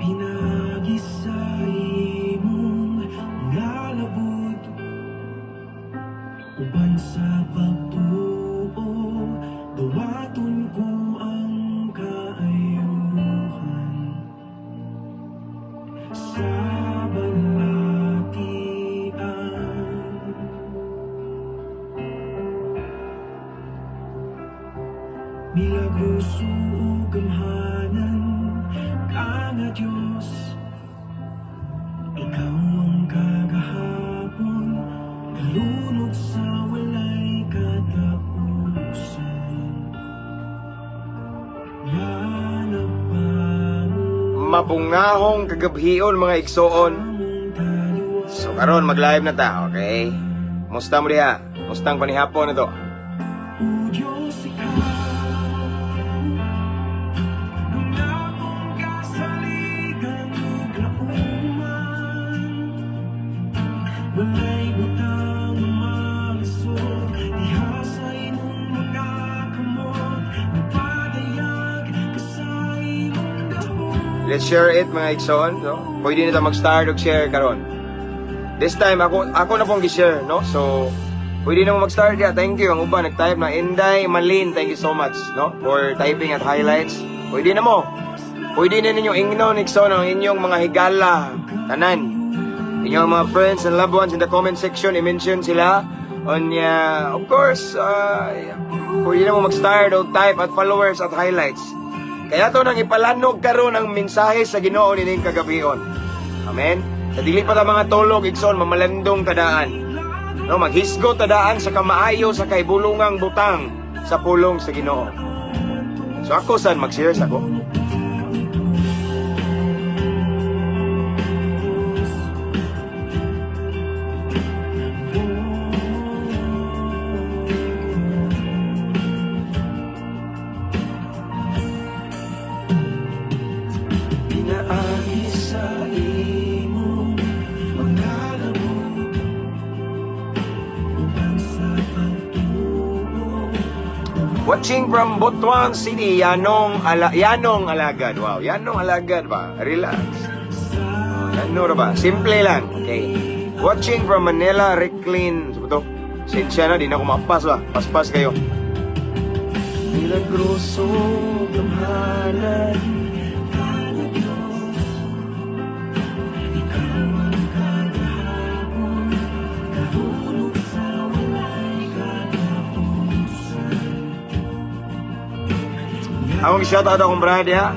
Pinagi sa imong ngalabot uban sa pagtuo, dawaton ko ang kaayuhan sa balatian. Milagroso o gamhanan ka nga Diyos, ikaw ang kagahapon, nalunod sa walay katapusan. Yanap pa mo Mabungahong kagabhion mga igsoon. So karon mag-live na ta, okay? Musta mo diha? Mustang panihapon na to? o Diyos ikaw, ang akong kasaligan ug lauman. Walay butang malisod diha sa imong mga kamot, nagpadayag ka sa imong dahon. Let's share it mga igsoon, no? Pwede na ta mag-start og share karon. This time ako na pong gi-share, no? So pwede na mo mag-start ya. Thank you. Ang uban nag-type na Inday Malin. Thank you so much, no? For typing at highlights. Pwede na mo. Pwede na ninyo ingnon igsoon ang inyong mga higala, tanan. Inyong mga friends and loved ones in the comment section, i-mention sila. On of course, pwede na mo mag-start o type at followers at highlights. Kaya to nang ipalanog karon ang mensahe sa Ginoo nining kagabion. Amen. Sa dili pa ta mga tulog igsoon mamalandong tadaan. No, maghisgo tadaan sa kamaayo sa kaibulungang butang sa pulong sa Ginoo. So ako saan mag-share sa ko? Pinaagi sa imong mga labot uban sa pagtuo. Watching from Butuan City, Yanong Alagad. Wow, Yanong Alagad ba? Relax. Ano ba? Simple lang. Okay. Watching from Manila, Reclin. Sabi to? Sinsya na, di na ako mapas ba? Paspas kayo. Milagroso gamhanan ka nga Diyos, ikaw ang kagahapon, nalunod sa walay katapusan. Akong shoutout akong brad ya.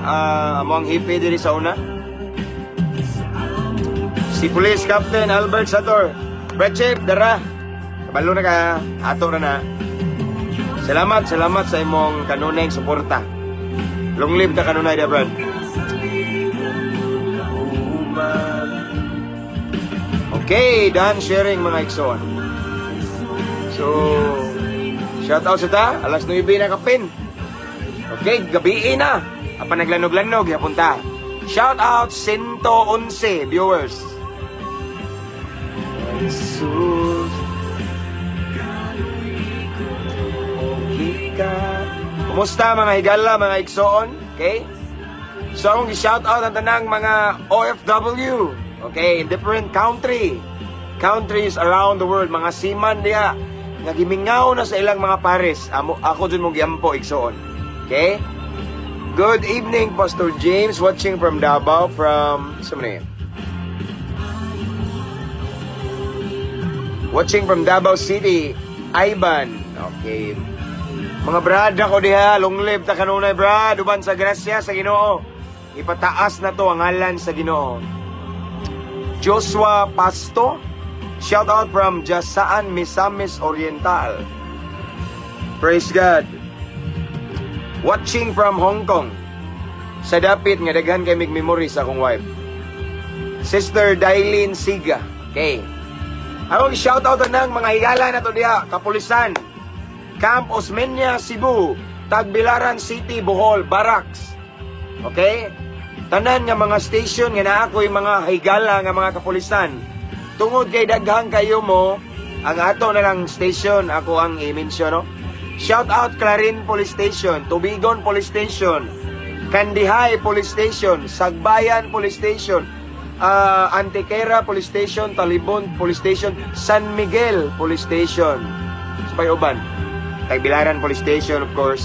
Among hippie diri sa una. Si Police Captain Albert Sator. Brad Chief, dara. Kabalo na ka. Ato na na. Salamat sa imong kanunay suporta. Long live ka kanunay dia, Brad. Okay, done sharing mga igsoon. So, shoutout sa ta. Alas 9 na kapin. Okay, gabi na. Apa naglanog-lanog, yapunta. Shoutout 111 viewers. Jesus. Okay ka. Kumusta mga higala, mga igsoon? Okay? So akong i-shoutout ang tanang mga OFW. Okay, in different countries around the world. Mga seaman diya. Nagimingaw na sa ilang mga pares. Ako dun mong giampo, igsoon. Okay? Good evening, Pastor James, watching from Davao, from... Saan mo na yun? Watching from Davao City, Ivan. Okay. Mga brad ako diha, long live ta kanunay brad, uban sa grasya sa Ginoo. Ipataas na to ang ngalan sa Ginoo. Joshua Pasto, shout out from Jasaan, Misamis Oriental. Praise God. Watching from Hong Kong. Sa dapit nga daghan kay mig memory sa akong wife. Sister Dailin Siga. Okay. Ako shout out ng mga higala na to diha, kapulisan. Camp Osmeña, Cebu, Tagbilaran City, Bohol, Barracks. Okay? Tanan nga mga station nga naa ko'y mga higala nga mga kapulisan. Tungod kay daghang kayo mo, ang ato na lang station ako ang i-mention, no? Shout out Clarin Police Station, Tubigon Police Station, Kandihay Police Station, Sagbayan Police Station, Antequera Police Station, Talibon Police Station, San Miguel Police Station. Sa uban, Tagbilaran Police Station, of course.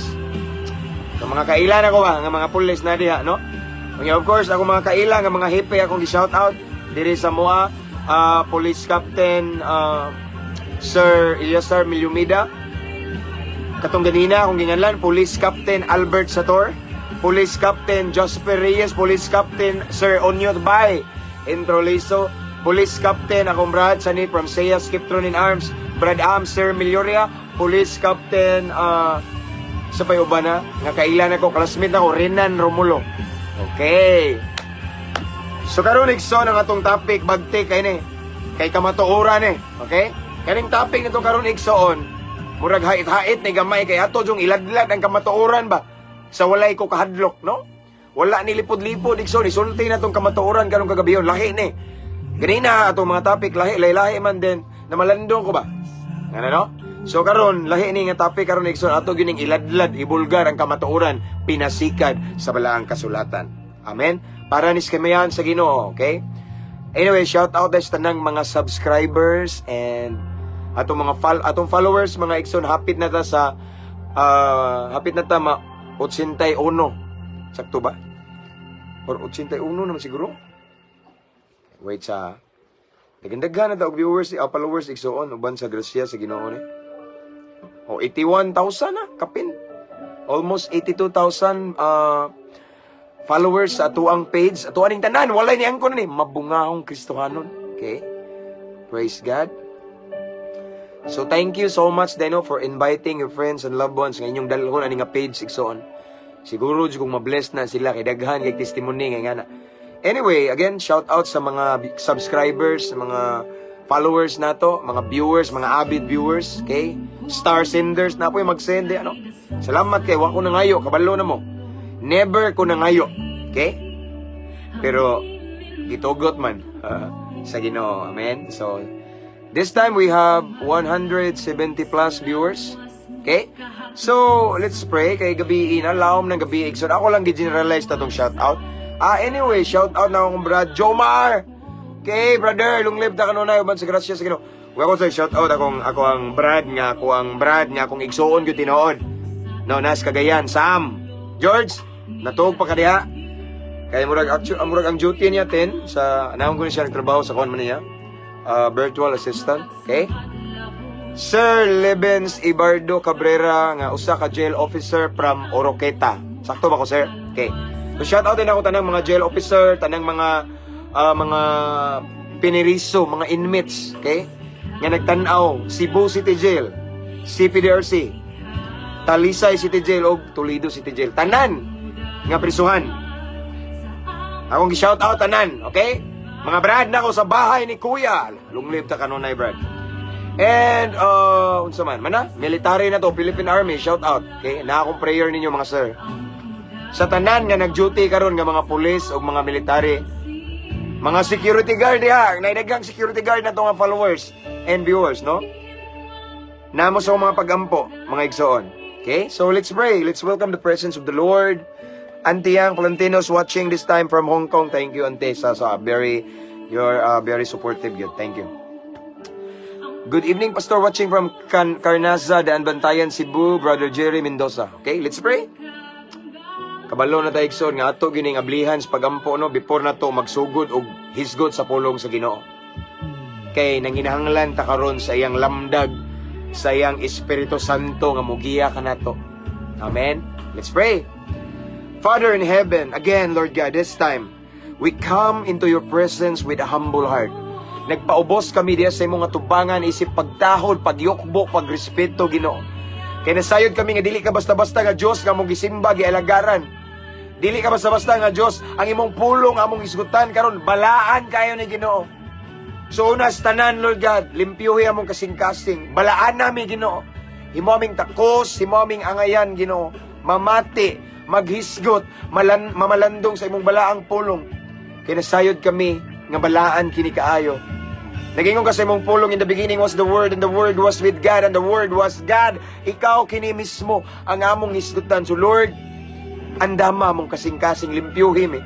So, mga kailan ako nga mga pulis na diha, no? Of course, ako mga kailan, nga mga hipe akong gi-shout out diri sa MOA, Police Captain Sir Eliasar Milyumida. Katong ganina akong ginganlan, Police Captain Albert Sator, Police Captain Josper Reyes, Police Captain Sir Onyot Bay Introliso, Police Captain akong Brad Sanit from Saya Skiptron in Arms, Brad Sir Milioria, Police Captain sa payuba na nga kailan ako, classmate ako, Renan Romulo. Okay. So karon igsoon ang atong topic bagti kay ni kay kamatuoran okay? Kaning topic nito karon igsoon, murag hait-hait ni gamay kay ato jung iladlad ang kamatuoran ba sa walay ko kahadlok, no? Wala ni lipod-lipod igsoon, isulti na tong kamatuoran karon kagabiyon, lahi ni. Ganina atong mga topic lahi man din na malandong ko ba? Ano no? So karon lahi ni nga topic karon igsoon ato gining iladlad, ibulgar ang kamatuoran, pinasikad sa balaang kasulatan. Amen. Para ni skemayan sa Ginoo, okay? Anyway, shout out sa tanang mga subscribers and atong mga followers, mga igsoon, hapit na ta sa hapit na ta 81. Sakto ba? Or 81 naman siguro? Wait sa daghan na ta og viewers, followers igsoon uban sa grasya sa Ginoo ni. O 81,000 na kapin. Almost 82,000 followers sa atuang page, atuang tanan, walay ni angkon ni mabungahong Kristohanon. Okay? Praise God. So thank you so much Deno for inviting your friends and loved ones nga inyong dalhon ani nga page igsoon. Siguro jud kung ma-bless na sila kay daghan kay testimony nga na. Anyway, again, shout out sa mga subscribers, sa mga followers nato, mga viewers, mga avid viewers, okay? Star senders na po yung mag-send ano. Salamat kay wa ko nangayo, kabalo na mo. Never ko nangayo, okay? Pero gitugot man sa Ginoo. Amen. So this time we have 170 plus viewers. Okay? So let's pray kay gabi inalawom ng gabi. So ako lang gi-generalize ta tong shout out. Anyway, shout out na akong Brad Jomar. Okay, brother, lunglib ta kanunay uban sa grasya sa Ginoo. Wa ko sa shout out ako ang Brad nga akong igsuon gyud tinuod. No, nas Cagayan, Sam. George, natuog pa ka diha. Kaya murag ang duty niya sa anong ko siya nagtrabaho sa kon man niya. Virtual assistant, okay? Sir Lebens Ibardo Cabrera nga usa ka jail officer from Oroqueta. Sakto ba ko, sir? Okay. So shout out din ako tanang mga jail officer, tanang mga piniriso, mga inmates, okay? Nga nagtan-aw Cebu City Jail, CPDRC, Talisay City Jail o Toledo City Jail. Tanan nga prisuhan. Akong gi-shout out tanan, okay? Mga brad na ako sa bahay ni Kuya. Lunglib ta kanunay, brad. And unsa man, military na to, Philippine Army, shout out. Okay? Na akong prayer ninyo mga sir. Sa tanan nga nag-duty karon nga mga pulis o mga military, mga security guard diha, naidagang security guard na to nga followers and viewers, no? Namo sa mga pagampo, mga igsoon. Okay? So let's pray. Let's welcome the presence of the Lord. Auntie Yang Plantinos watching this time from Hong Kong. Thank you, Auntie. You're very supportive. Good. Thank you. Good evening, Pastor, watching from Carnaza, Daan Bantayan, Cebu, Brother Jerry Mendoza. Okay, let's pray. Kabalo na tayo igsoon nga ato gining ablihan sa pagampo no before na to magsugod og hisgot sa pulong sa Ginoo. Kay nanginahanglan ta karon sa iyang lamdag, sa iyang Espiritu Santo nga mugiya kanato. Amen. Let's pray. Father in heaven, again, Lord God, this time, we come into your presence with a humble heart. Nagpaubos kami diya sa imong atubangan, isip pagtahod, pagyukbo, pagrespeto, Ginoo. Kaya nasayod kami nga dili ka basta-basta nga Diyos nga mong gisimba, gialagaran. Dili ka basta-basta nga Diyos, ang imong pulong, among isgutan, karon balaan kayo ni Ginoo. So unas tanan, Lord God, limpyuhi among kasing-kasing, balaan nami, Ginoo. Himo aming takos, himo aming angayan, Ginoo. Mamati, maghisgot, mamalandong sa imong balaang pulong. Kinasayod kami nga balaan kini kaayo. Nagingon ka sa imong pulong, in the beginning was the Word, and the Word was with God, and the Word was God. Ikaw kini mismo ang among hisgutan. So Lord, andama mong kasing-kasing limpyuhim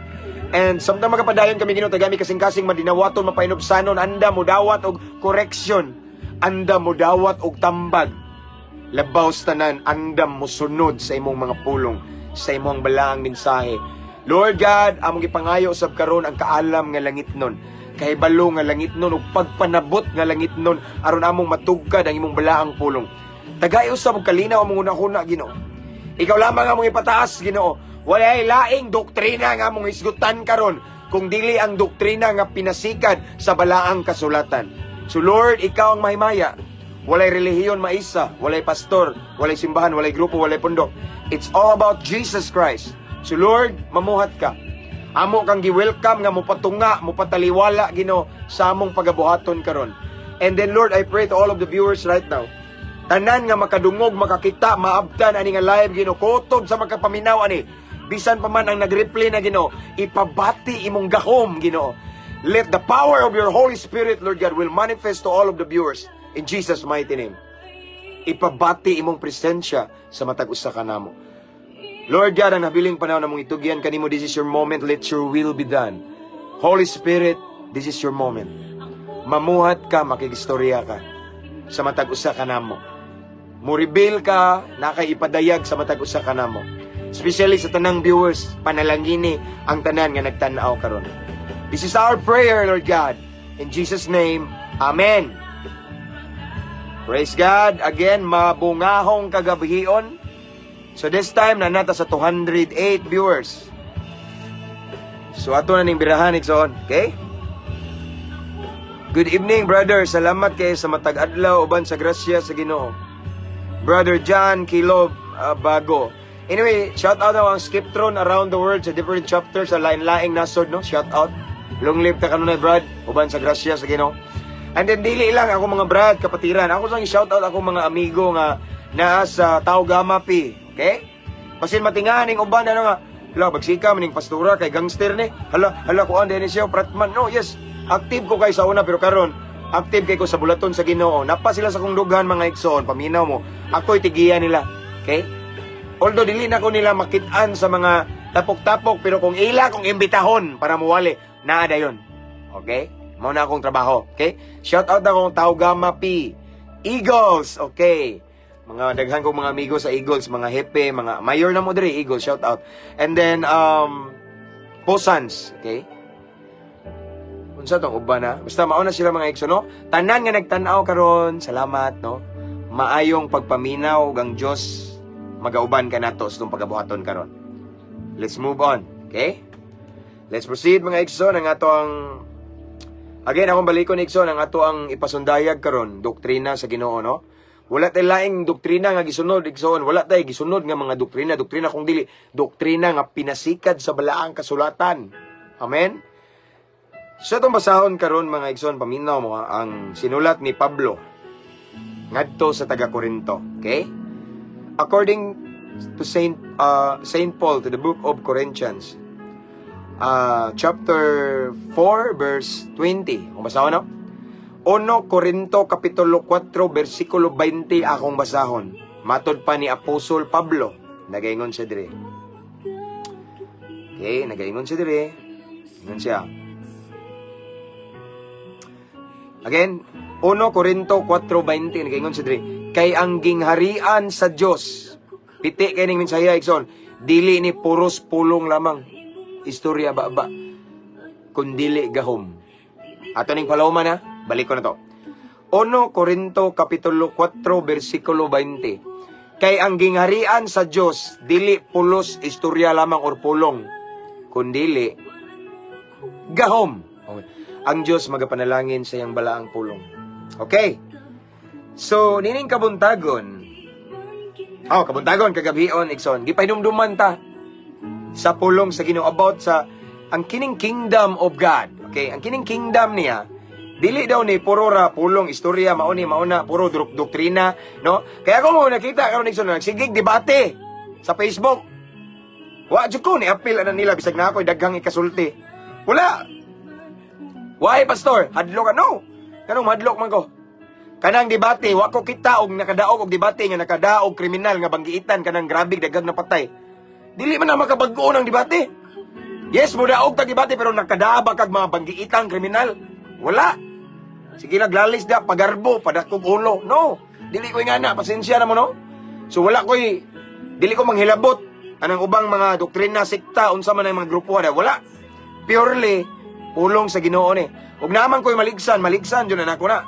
And samtang magapadayon kami Ginoo tagami kasing-kasing madinawaton mapainobsanon anda mo dawat og correction, anda mo dawat og tambag. Labaw tanan andam mo sunod sa imong mga pulong, sa imong balaang mensahe. Lord God, among gipangayo usab karon ang kaalam nga langit nun, kahibalo nga langit nun ug pagpanabot nga langit nun aron among matugkad ang imong balaang pulong. Tagay usab og kalinaw among una-una Ginoo. Ikaw lamang among ipataas Ginoo. Walay laing doktrina nga among isgutan karon kung dili ang doktrina nga pinasikad sa balaang kasulatan. So Lord, ikaw ang mahimaya. Walay relihiyon maisa, walay pastor, walay simbahan, walay grupo, walay pundok. It's all about Jesus Christ. So Lord, mamuhat ka. Amo kang gi-welcome nga mopatunga, mopataliwala Ginoo sa among pagabuhaton karon. And then Lord, I pray to all of the viewers right now. Tanan nga makadungog, makakita, maabtan ani nga live Ginoo, kutob sa magkapaminaw ani. Bisan pa man ang nag-replay na Ginoo, ipabati imong gahom Ginoo. Let the power of your Holy Spirit, Lord God, will manifest to all of the viewers in Jesus' mighty name. Ipabati imong presensya sa matag usa ka namo. Lord God, ang nabiling panahon namong itugyan kanimo, this is your moment, let your will be done. Holy Spirit, this is your moment. Mamuhat ka, makigistorya ka sa matag usa ka namo. Muribil ka, nakaipadayag sa matag usa ka namo. Especially sa tanang viewers, panalangini ang tanan nga nagtan-aw karon. This is our prayer, Lord God. In Jesus' name, Amen. Praise God. Again, mabungahong kagabihion. So this time, nanata sa 208 viewers. So ato na ning birahan, Ikson. Okay? Good evening, brother. Salamat kay sa matag adlaw uban sa grasya sa Ginoo. Brother John Kilob Bago. Anyway, shout out ang Skiptron around the world sa different chapters sa lain-laing nasod, no? Shout out. Long live ta kanunay, Brad, uban sa grasya sa Ginoo. And then dili lang ako mga Brad kapatiran. Ako sang i-shout out ako mga amigo nga naa sa Tao Gama P. Okay? Pasin matingan ning uban ano nga, hala bagsika maning pastora kay gangster ni. Hala kuan din siya Pratman. No, yes. Active ko kay sa una pero karon active kay ko sa bulaton sa Ginoo. Napa sila sa kong dughan mga Ikson, paminaw mo. Ako'y tigiya nila. Okay? Although dili na ko nila makitaan sa mga tapok-tapok, pero kung ila kong imbitahon para muwali, naa dayon. Okay? Mao na akong trabaho. Okay? Shout out akong Tao Gama P. Eagles. Okay. Mga daghan kong mga amigo sa Eagles, mga hepe, mga mayor na mo diri Eagles, shout out. And then Posans, okay? Unsa tong uban na? Basta mao na sila mga Ikso, no? Tanan nga nagtan-aw karon, salamat, no? Maayong pagpaminaw ug ang Dios magauban ka nato sa itong pagabuhaton karon. Let's move on. Okay? Let's proceed mga Ikson. Ang ato ang again, akong balikon Ikson, ang ato ang ipasundayag karon, doktrina sa Ginoo, no? Wala tay laing doktrina nga gisunod Ikson. Wala tay gisunod nga mga doktrina kung dili doktrina nga pinasikad sa balaang kasulatan. Amen? Sa itong basahon karon mga Ikson, paminaw mo ang sinulat ni Pablo ngadto sa taga-Korinto. Okay? According to Saint Paul to the book of Corinthians, chapter 4 verse 20. Kung basahon no? 1 Corinto kapitulo 4 versikulo 20 akong basahon. Matod pa ni Apostol Pablo, nagaingon siya dire. Okay, nagaingon siya dire. Ingon siya. Again, 1 Corinto 4:20 nagaingon siya dire. Kay ang gingharian sa Dios, piti kay ning mensahe Ikson, dili ni puros pulong lamang, istorya ba kundili gahom. Ato ning palawman na, balik ko na to. 1 Corinto kapitulo 4 versikulo 20. Kay ang gingharian sa Dios, dili pulos istorya lamang or pulong, kundili gahom. Okay. Ang Dios magapanalangin sa iyang balaang pulong. Okay. So, nining kabuntagon, kagabion, Ikson, gipahinumduman ta sa pulong sa Ginoo about sa ang kining kingdom of God. Okay, ang kining kingdom niya, dili daw ni puro ra pulong istorya mauna puro doktrina, no? Kaya ko mo nakita karon Ikson nagsigig debate sa Facebook. Wa jud ko ni appeal ana nila bisag na ako daghang ikasulti. Wala. Why pastor? Hadlok ka no? Kanong madlok man ko. Kanang debate, wa ko kita og nakadaog og debate nga nakadaog kriminal nga banggiitan kanang grabig daghang napatay. Dili man na makabag-o ng debate. Yes, mudaog tag debate pero nakadaba kag mga banggiitang kriminal. Wala. Sige naglalis da pagarbo padakog ulo. No. Dili ko ingana, pasensya na mo no. So wala ko'y dili ko manghilabot anang ubang mga doktrina sekta unsa man ang mga grupo da. Wala. Purely pulong sa Ginoo ni. Ug naman ko'y maligsan jud na nako na.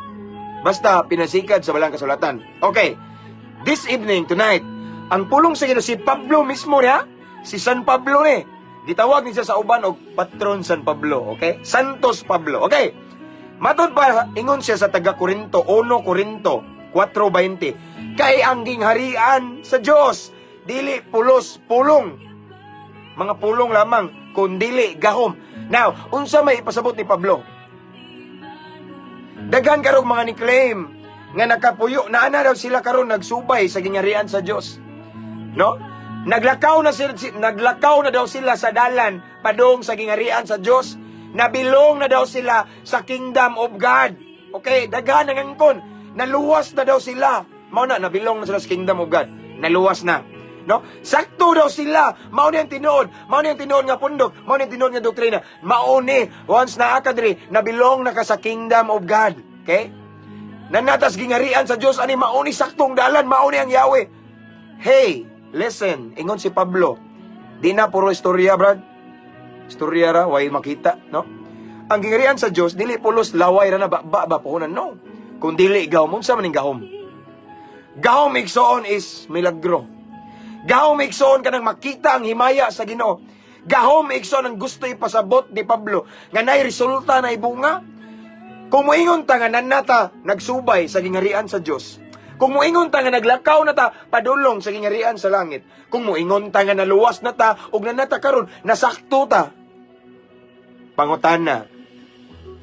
Basta pinasikad sa balang kasulatan. Okay. This evening tonight, ang pulong sa Ginoo si Pablo mismo niya, si San Pablo ni. Gitawag niya sa uban og patron San Pablo, okay? Santos Pablo, okay? Matod pa ingon siya sa taga Corinto 1 Corinto 4:20. Kay ang gingharian sa Dios dili pulos pulong. Mga pulong lamang kun dili gahom. Now, unsa may ipasabot ni Pablo? Daghan karong mga ni-claim nga nakapuyo na ana daw sila karon nagsubay sa gingharian sa Dios. No? Naglakaw na daw sila sa dalan padung sa gingharian sa Dios. Nabilong na daw sila sa kingdom of God. Okay, daghan ang angkon. Naluwas na daw sila. Mao na nabilong na sila sa kingdom of God. Naluwas na. No? Sakto daw sila. Mao ni ang tinuod. Mao ni ang tinuod nga pundok. Mao ni ang tinuod nga doktrina. Mao ni once na akadri nabilong na ka sa kingdom of God. Okay? Nanatas gingharian sa Dios ani mao ni saktong dalan, mao ni ang Yahweh. Hey, listen, ingon si Pablo. Di na puro istorya, brad. Istorya ra, way makita, no? Ang gingharian sa Dios dili pulos laway ra na ba puhunan, no? Kung dili gahom, unsa man ning gahom? Gahom igsoon is milagro. Gahom igsoon kanang makita ang himaya sa Ginoo. Gahom igsoon ang gusto ipasabot ni Pablo nga nay resulta na ibunga. Kung moingon ta nga nanata nagsubay sa gingharian sa Dios. Kung moingon ta nga naglakaw na ta padulong sa gingharian sa langit. Kung moingon ta nga naluwas na ta ug nanata karon nasakto ta. Pangutana.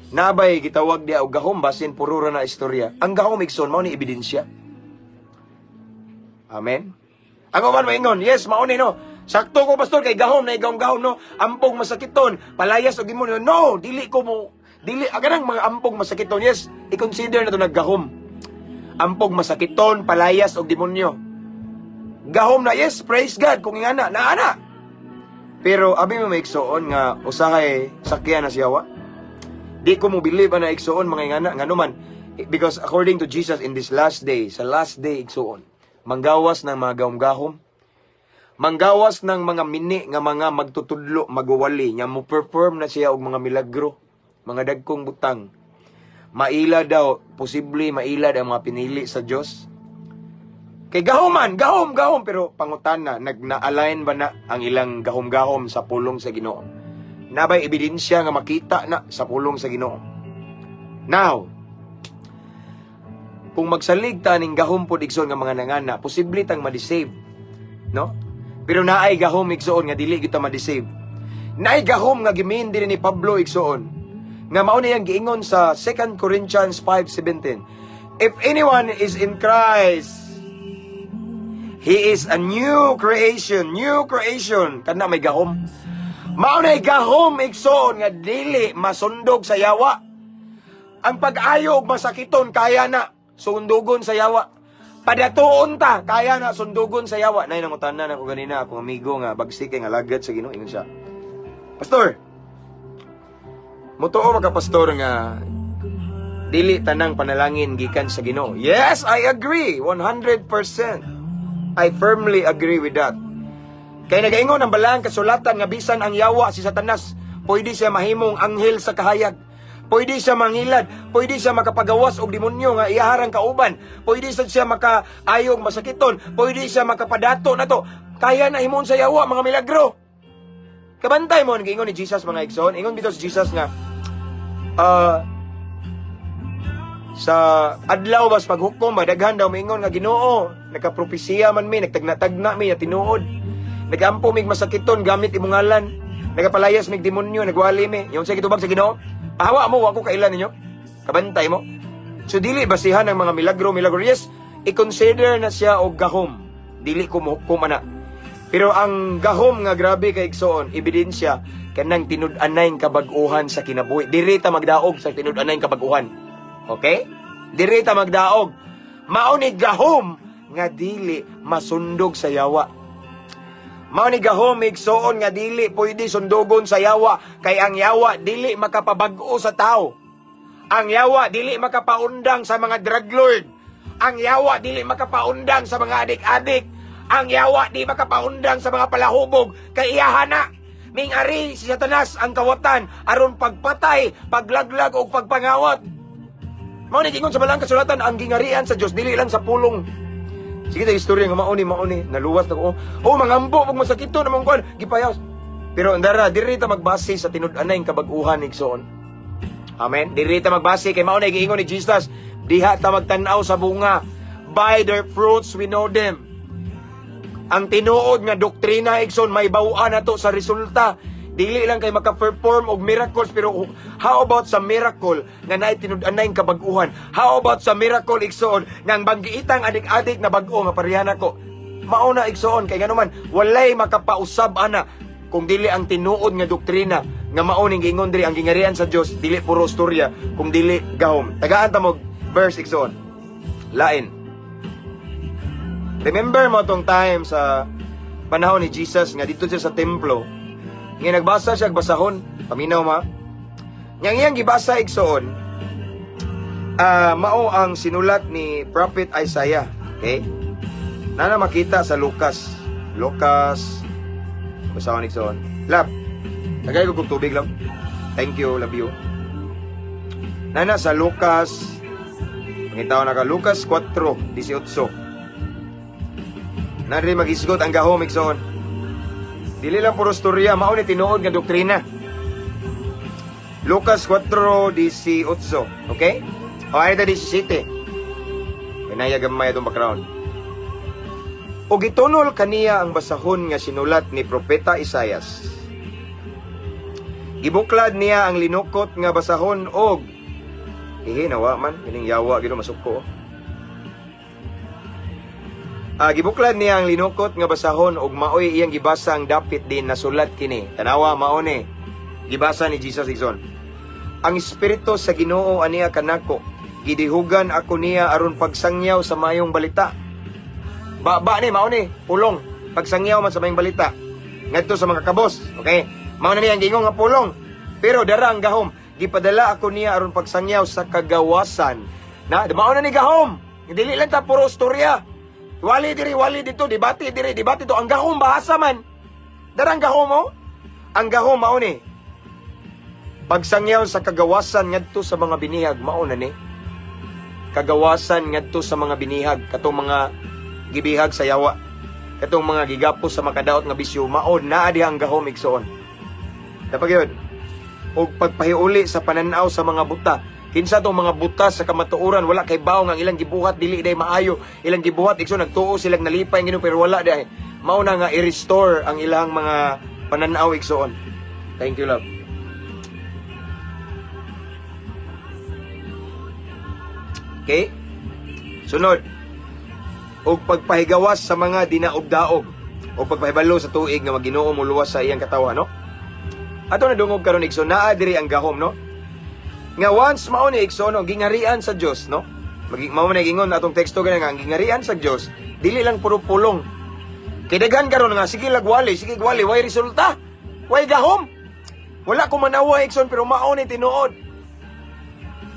Nabay gitawag dia og gahom basin puro ra na istorya. Ang gahom igsoon mao ni ebidensya. Amen. Ang uban moingon, yes mao ni no. Sakto ko pastor kay gahom na igahom no. Ampog masakiton, palayas og demonyo. No, dili aganang mga ampog masakiton. Yes, i-consider na to naggahom. Ampog masakiton, palayas og demonyo. Gahom na, yes, praise God kung ingana, naana. Pero abi mo maigsoon nga usahay sakyan na siyawa. Di ko mo believe na igsoon mga ingana nga numan. Because according to Jesus in this last day, sa last day igsoon, manggawas ng mga gahom-gahom, manggawas ng mga mini nga mga magtutudlo, magwali, nga mo perform na siya og mga milagro, mga dagkong butang. Maila daw, posible maila ang mga pinili sa Dios. Kay gahom, pero pangutan na, nag-na-align ba na ang ilang gahom-gahom sa pulong sa Ginoo? Nabay ebidensya nga makita na sa pulong sa Ginoo. Now, kung magsalig ta ning gahom pod igsoon nga mga nangana, posible tang ma-deceive, no? Pero naay gahom igsoon nga dili gyud ta ma-deceive. Naay gahom nga gimin din ni Pablo igsoon. Nga mao na yang giingon sa 2 Corinthians 5:17. If anyone is in Christ, he is a new creation. Kana may gahom. Mao na gahom igsoon nga dili masundog sa yawa. Ang pag-ayo og masakiton kaya na sundugon sa yawa. Padatuon ta kaya na sundugon sa yawa. Nay nangutanan ako ganina akong amigo nga bagsik nga lagad sa Ginoo ingon siya. Pastor, mutuo ka pastor nga dili tanang panalangin gikan sa Ginoo. Yes, I agree 100%. I firmly agree with that. Kaya nagaingon ang balang kasulatan nga bisan ang yawa si Satanas, pwede siya mahimong anghel sa kahayag. Pwede siya mangilad, pwede siya makapagawas og demonyo nga iyaharang kauban, pwede siya makaayong masakiton, pwede siya makapadato na to. Kaya na himon sa yawa mga milagro. Kabantay mo ang giingon ni Jesus mga igsoon. Ingon dito si Jesus nga sa adlaw bas paghukom daghan daw moingon nga Ginoo, nagkapropesiya man mi, nagtagna-tagna mi na tinuod. Nagampo mig masakiton gamit imong ngalan. Nagapalayas mig demonyo, nagwali mi. Yung sa gitubag sa Ginoo, pahawa mo wa ko kailan ninyo. Kabantay mo. So dili basihan ng mga milagro. Yes, i-consider na siya og gahom. Dili ko muhukom ana. Pero ang gahom nga grabe kay igsoon, ebidensya kanang tinud-anay kabag-uhan sa kinabuhi. Diri ta magdaog sa tinud-anay kabag-uhan. Okay? Diri ta magdaog. Mao ni gahom nga dili masundog sa yawa. Mao ni gahom igsoon nga dili pwede sundugon sa yawa, kay ang yawa dili makapabag-o sa tao. Ang yawa dili makapaundang sa mga drug lord. Ang yawa dili makapaundang sa mga adik-adik. Ang yawa di makapaundang sa mga palahubog, kay iyahana. Ming-ari si Satanas ang kawatan aron pagpatay, paglaglag o pagpangawat. Mao ni gingon sa balang kasulatan, ang gingarian sa Dios dili lang sa pulong. Sige ta istorya nga mauni naluwas na ko. Oh, mangambo pag masakito namang kuan, gipayas. Pero andara diri ta magbase sa tinud-anay kabag-uhan igsoon. Amen. Diri ta magbase kay mao na giingon ni Jesus, diha ta magtan-aw sa bunga. By their fruits we know them. Ang tinuod nga doktrina igsoon may bawaan nato sa resulta. Dili lang kay maka-perform og miracles, pero how about sa miracle nga naay tinud-anay kabag-uhan? How about sa miracle igsoon nga ang banggiitang adik-adik na bag-o nga pareha nako? Mao na igsoon kay ngano man walay makapausab ana kung dili ang tinuod nga doktrina nga mao ning giingon diri ang gingarian sa Dios, dili puro storya kung dili gahom. Tagaan ta mo verse igsoon. Lain. Remember mo tong time sa panahon ni Jesus nga dito siya sa templo. Nga nagbasa siya, basahon. Paminaw ma. Yang iyang gibasa igsoon, mao ang sinulat ni Prophet Isaiah. Okay? Nana makita sa Lucas. Basahon igsoon. Lab. Tagay ko kong tubig lang. Thank you, love you. Nana sa Lucas. Pangitaw na ka. Lucas 4:18. Nari mag-isgot ang gahom igsoon. Dili lang puro storya, mao ni tinuod nga doktrina. Lucas 4:18, okay? O ay 17. Kinaya gamay itong background. O gitunol kaniya ang basahon nga sinulat ni Propeta Isaias. Gibuklad niya ang linukot nga basahon og nawa man, kining yawa gino masuko. Gibuklad niya ang linukot nga basahon og maoy iyang gibasa ang dapit din nasulat kini. Tanawa mao ni gibasa ni Jesus igsoon. Ang espiritu sa Ginoo aniya kanako, gidihugan ako niya aron pagsangyaw sa mayong balita. Ba ni mao ni pulong pagsangyaw man sa mayong balita ngadto sa mga kabos. Okay? Mao na niya ang giingon nga pulong. Pero dara ang gahom, gipadala ako niya aron pagsangyaw sa kagawasan. Na mao na ni gahom. Dili lang ta puro storya. Wali dito, debate to. Ang gahom bahasa man. Darang gahom mo? Ang gahom mao ni pagsangyaw sa kagawasan ngadto sa mga binihag, mao na ni. Kagawasan ngadto sa mga binihag, katong mga gibihag sa yawa. Katong mga gigapos sa makadaot nga bisyo, mao naa diha ang gahom igsoon. Dapat yun. O pagpahiuli sa pananaw sa mga buta. Kinsa tong mga butas sa kamatuoran, wala kay baong ang ilang gibuhat, dili day maayo. Ilang gibuhat, igsoon nagtuo silang nalipay ngino pero wala day. Mao na nga i-restore ang ilang mga pananaw igsoon. Thank you, love. Okay? Sunod. Og pagpahigawas sa mga dinaog-daog o pagpahibalo sa tuig nga Ginoo mo luwas sa iyang katawan, no? Ato na dungog karon igsoon, naa diri ang gahom, no? Nga once mao ni igsoon ang gingarian sa Dios, no? Mao man gingon atong teksto ganang ang gingarian sa Dios, dili lang puro pulong. Kay daghan karon nga sige gwali, way resulta. Way gahom. Wala ko manawa igsoon pero mao ni tinuod.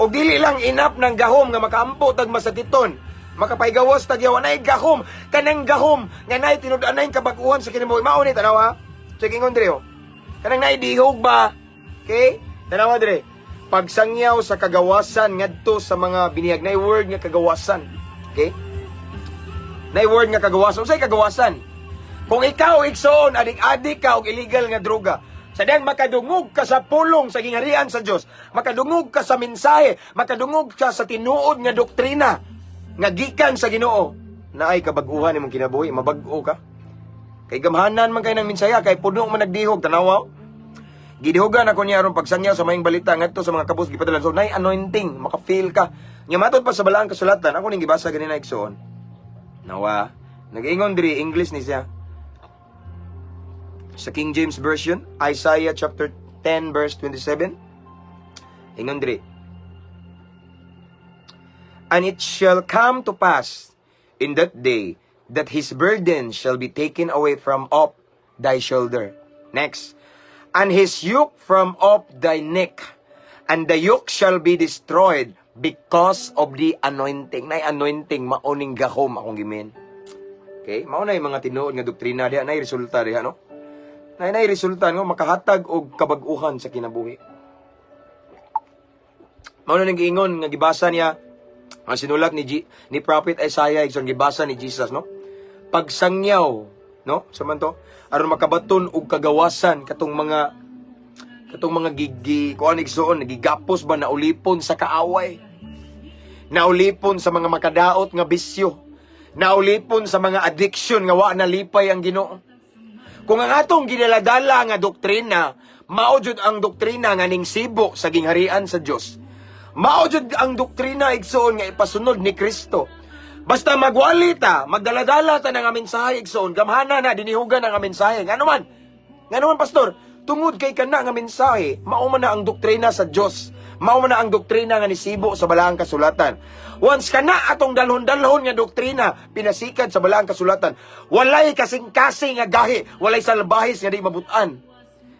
Og dili lang inap ng gahom nga makaampo tag masakiton. Makapaygawas tag yawa nay gahom, kanang gahom nga nay tinud-anay kabag-uhan sa kinibuhi. Mao ni tanawa. Sige ngon dire. Kanang nay dihog ba? Okay? Tanawa dire. Pagsangyaw sa kagawasan ngadto sa mga binihag. Nay word nga kagawasan. Okay? Nay word nga kagawasan. Unsay kagawasan? Kung ikaw igsoon adik-adik ka og illegal nga droga, sadang makadungog ka sa pulong sa gingarian sa Dios, makadungog ka sa mensahe, makadungog ka sa tinuod nga doktrina nga gikan sa Ginoo, naay kabag-uhan imong kinabuhi, mabag-o ka. Kay gamhanan man kay nang mensahe, kay puno man nagdihog tanawa. Gidihugan ako niya aron pagsangyaw sa mayong balita ngadto sa mga kabus gipadalan. So nay anointing, maka-feel ka. Nya matod pa sa balaang kasulatan, ako ning gibasa ganina igsoon. Nawa, nag-ingon diri English ni siya. Sa King James Version, Isaiah chapter 10 verse 27. Ingon diri. And it shall come to pass in that day that his burden shall be taken away from off thy shoulder. Next. And his yoke from off thy neck, and the yoke shall be destroyed because of the anointing. Nay anointing, mauning gahom akong gimin. Okay? Mauna yung mga tinuod nga doktrina diha, nay resulta diha, no? Nay resulta nga makahatag og kabag-uhan sa kinabuhi. Mauna ning giingon nga gibasa niya ang sinulat ni Prophet Isaiah, igsoon gibasa ni Jesus, no? Pagsangyaw, no? Samanto aron makabaton og kagawasan katong mga kuan igsoon nagigapos ba naulipon sa kaaway. Naulipon sa mga makadaot nga bisyo. Naulipon sa mga addiction nga wa nalipay ang Ginoo. Kung ang atong ginaladala nga doktrina, mao jud ang doktrina nga ning sibo sa gingharian sa Dios. Mao jud ang doktrina igsoon nga ipasunod ni Kristo. Basta magwali ta, magdaladala ta ng mensahe igsoon, gamhana na dinihugan ang mensahe. Ngano man, pastor, tungod kay kana nga mensahe, mao man na ang doktrina sa Dios. Mao man na ang doktrina nga nisibo sa balaang kasulatan. Once kana atong dalhon-dalhon nga doktrina pinasikat sa balaang kasulatan, walay kasing-kasing nga gahi, walay salbahis nga di mabutan.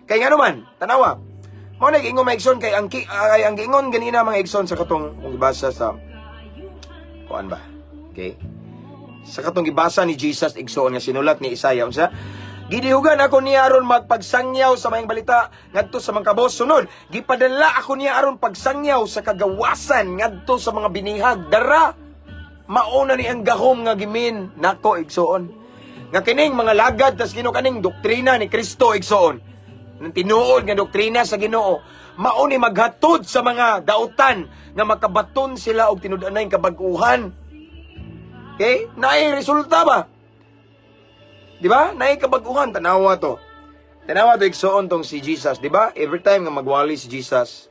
Kay ngano man, tanawa. Mao na giingon maigsoon kay ang giingon ganina mga igsoon sa katong gibasa sa kuan ba? Okay? Sa katong gibasa ni Jesus igsoon nga sinulat ni Isaiah unsa? Gidihugan ako niya aron magpagsangyaw sa mayang balita ngadto sa mga kabos. Sunod, gipadala ako niya aron pagsangyaw sa kagawasan ngadto sa mga binihag. Dara, mauna ni ang gahom nga gimin nako igsoon. Nga kining mga lagad tas kaning doktrina ni Kristo igsoon. Nang tinuod nga doktrina sa Ginoo, mao ni maghatod sa mga dautan nga makabaton sila og tinud-anay kabag-uhan. Okay? Naay resulta ba? Di ba? Naay kabag-uhan. Tanawa to igsoon tong si Jesus. Di ba? Every time nga magwali si Jesus,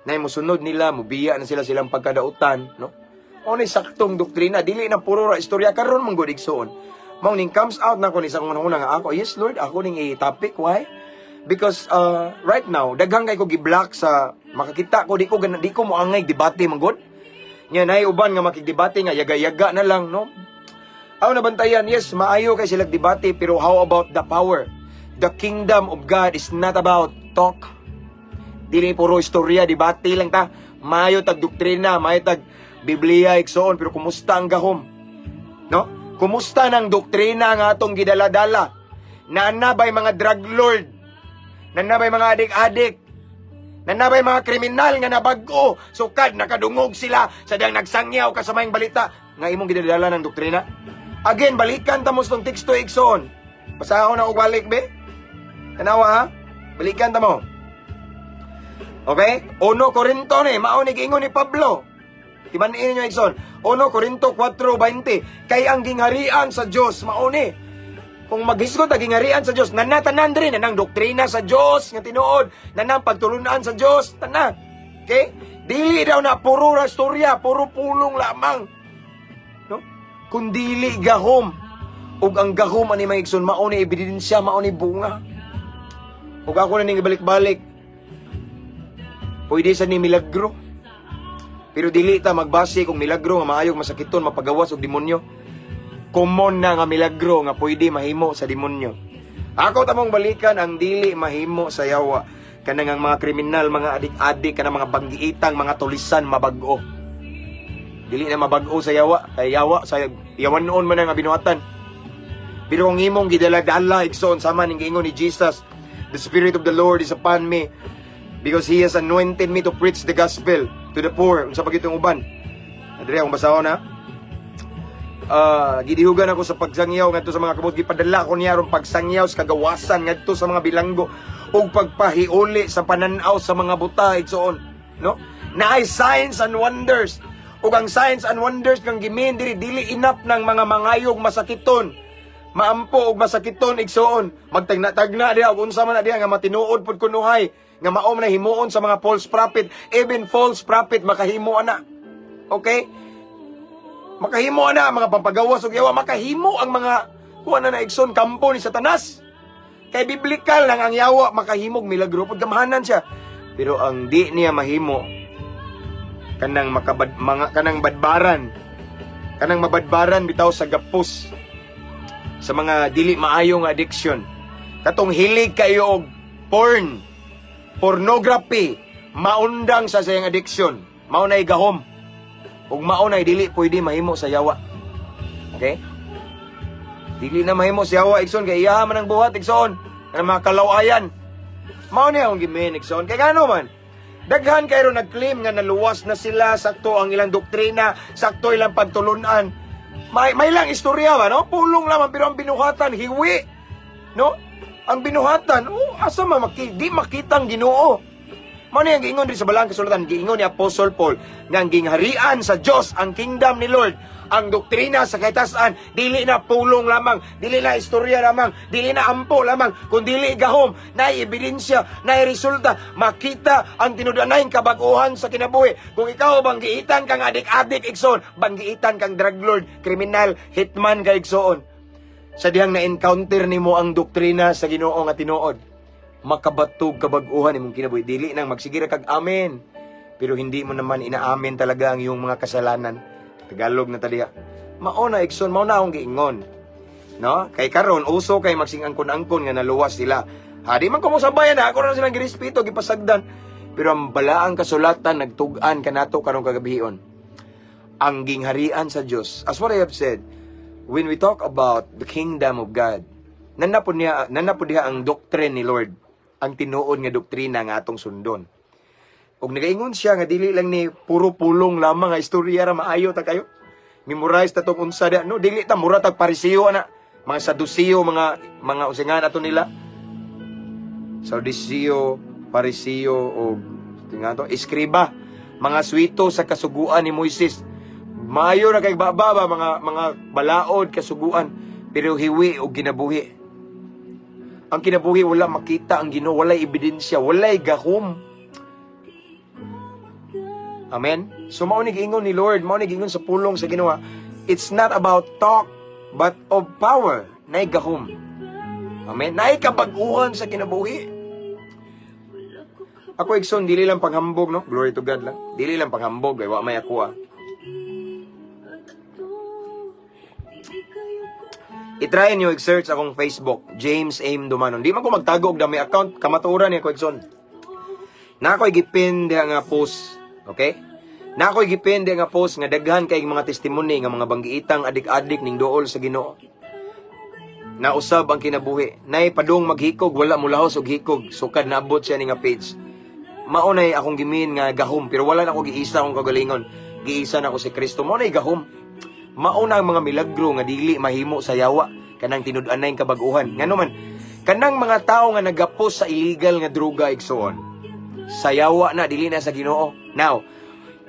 naay musunod nila, mubiya na sila silang pagkadautan. No? O ni saktong doktrina. Dili na puro ra istorya. Karon mong good igsoon. Mao ning comes out na ko ni sa una nga ako. Yes, Lord. Ako ning i-topic. Why? Because right now, daghang kay ko gi-block sa makakita ko. Di ko mo angay debate manggod. Nya nay uban nga makigdebate nga yaga-yaga na lang, no? Aw nabantayan, yes, maayo kay sila debate, pero how about the power? The kingdom of God is not about talk. Dili puro istorya, debate lang ta. Maayo tag doktrina, maayo tag Biblia igsoon, pero kumusta ang gahom? No? Kumusta nang doktrina nga atong gidaladala? Nanabay mga drug lord, nanabay mga adik-adik, nanabay mga kriminal nga nabag-o, sukad, nakadungog sila, sadyang nagsangyaw ka sa mayang balita, nga imong ginadala ng doktrina. Again, balikan ta mo itong teksto igsoon. Basahan ko na og balik, be. Tanawa, ha? Balikan ta mo. Okay? 1 Corinto ni, maunig ingon ni Pablo. Timanin nyo igsoon. 1 Corinto 4:20. Kay ang gingharian sa Diyos, mauni. Kung maghisgot ang gingharian sa Diyos, nanatanan rin, nanang doktrina sa Diyos, nga tinuod, nanang pagtulunan sa Diyos, tanan. Okay? Dili daw na puro rastorya, puro pulong lamang. No? Kung dili gahom, ug ang gahom ani maigsoon, mauni ebidensya, mauni bunga. Ug ako na ning ibalik-balik. Pwede sa ni milagro. Pero dili ta magbase kung milagro nga maayog masakiton, mapagawas og demonyo. Common na nga milagro nga pwede mahimo sa demonyo. Ako tamong balikan ang dili mahimo sa yawa. Kanang ang mga kriminal, mga adik-adik, kanang mga banggiitang, mga tulisan, mabag-o. Dili na mabag-o sa yawa. Kay yawa, sa yawan noon man nga binuhatan. Pero kung imong gidala-dala, igsoon, sama ning giingon ni Jesus, the Spirit of the Lord is upon me, because He has anointed me to preach the gospel to the poor. Unsa pa gitong uban? Adre, akong basahon na. Gidihugan ako sa pagsangyaw ngadto sa mga kabot, gipadala ko niya ron pagsangyaw sa kagawasan ngadto sa mga bilanggo ug pagpahiuli sa pananaw sa mga buta igsoon, no? Naay signs and wonders. Ug ang signs and wonders kang gimin dili enough ng mga mangayog masakiton. Maampo og masakiton igsoon. Magtagna-tagna diha ug unsa man na diha nga matinuod pud kunuhay nga mao man himuon sa mga false prophet. Even false prophet makahimo ana. Okay? Makahimo na mga pampagawas ug yawa, makahimo ang mga kuan na igsoon kampo ni Satanas. Kay biblikal lang ang yawa makahimog milagro pud gamahanan siya. Pero ang di niya mahimo kanang kanang badbaran. Kanang mabadbaran bitaw sa gapos sa mga dili maayo nga addiction. Katong hilig kayo og porn, pornography, maundang sa sayang addiction, maunay gahom, ug maunay dili pwede mahimo sa yawa. Okay? Dili na mahimo sa yawa, igsoon, kay iyaha man ang buhat, igsoon, ng mga kalawayan. Maunay akong gimin, igsoon, kay gano man, daghan kayo nag-claim nga naluwas na sila, sakto ang ilang doktrina, sakto ilang pagtulunan. May lang istorya ba, no? Pulong lamang, pero ang binuhatan, hiwi. No? Ang binuhatan, asa di makitang Ginoo. Mano yung giingon rin sa balang kasulatan, giingon ni Apostle Paul, nga ang gingharian sa Diyos, ang kingdom ni Lord, ang doktrina sa kaitasan, dili na pulong lamang, dili na istorya lamang, dili na ampo lamang, kung dili gahom, na ebidensya, na resulta, makita ang tinudanay kabaguhan sa kinabuhi. Kung ikaw banggiitan kang adik-adik, igsoon, banggiitan kang drug lord, kriminal, hitman ka igsoon, sa dihang na-encounter nimo ang doktrina sa Ginoo nga tinuod, makabatog kabaguhan imong kinabuhi. Dili nang magsigira kag amen, pero hindi mo naman inaamin talaga ang iyong mga kasalanan. Tagalog na taliya. Mauna ikson, mauna akong giingon. No? Kay karon uso kay magsing-angkon-angkon nga naluwas sila. Ha, di man ko mo sabayan ha, ako na silang girespeto, gipasagdan. Pero ang balaang kasulatan nagtug-an kanato karong kagabihon. Ang gingharian sa Dios. As what I have said, when we talk about the kingdom of God, nanapod diha ang doctrine ni Lord, ang tinuod nga doktrina nga atong sundon. Og nagaingon siya nga dili lang ni puro pulong lamang nga istorya ra maayo ta kayo. Memorize ta tong unsa da, no, dili ta mura tag Pariseo ana, mga Saduceo, mga usingan ato nila. Saduceo, Pariseo o tinga to, Eskriba, mga swito sa kasuguan ni Moises. Maayo na kay baba mga balaod kasuguan, pero hiwi og ginabuhi. Ang kinabuhi wala makita ang Ginoo, walay ebidensya, walay gahom. Amen? So mao ni giingon ni Lord, mao ni giingon sa pulong sa Ginoo, it's not about talk but of power. Nay gahom. Amen? Nay kabaguhan sa kinabuhi. Ako igsoon, dili lang panghambog, no? Glory to God lang. Dili lang panghambog, kay wa may ako I-try nyo i-search akong Facebook, James Aim Dumanon. Di man ko magtago og dami account, kamaturan ni ako igsoon. Na ako'y gipindi nga post, okay? Na ako'y gipindi nga post nga daghan kay mga testimony nga mga banggiitang adik-adik ning duol sa Ginoo. Na usab ang kinabuhi. Nay padung maghikog, wala mulahos og hikog, sukad naabot siya ni nga page. Maunay akong gimin nga gahom, pero wala na ako giisa akong kagalingon. Giisa na ako si Kristo. Maunay gahom. Mauna ang mga milagro nga dili mahimo sa yawa, kanang tinud-anay kabaguhan. Ngano man, kanang mga tao nga nagapos sa illegal nga droga igsoon, sa yawa na, dili na sa Ginoo. Now,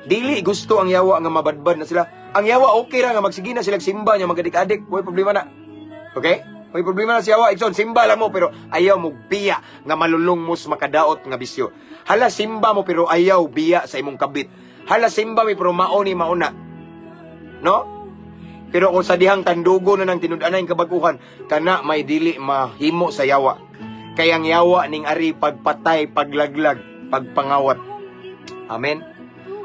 dili gusto ang yawa nga mabadbad na sila. Ang yawa okay ra nga magsige na sila simba nya magadik-adik, way problema na. Okay? Way problema na sa yawa igsoon, simba lang mo pero ayaw mo biya nga malulong mo sa makadaot nga bisyo. Hala simba mo pero ayaw biya sa imong kabit. Hala simba mi pero maoni mauna. No? Pero kung sa dihang tandugo na ng tinud-anay kabaguhan, kana may dili mahimo sa yawa. Kaya ang yawa ning ari pagpatay, paglaglag, pagpangawat. Amen.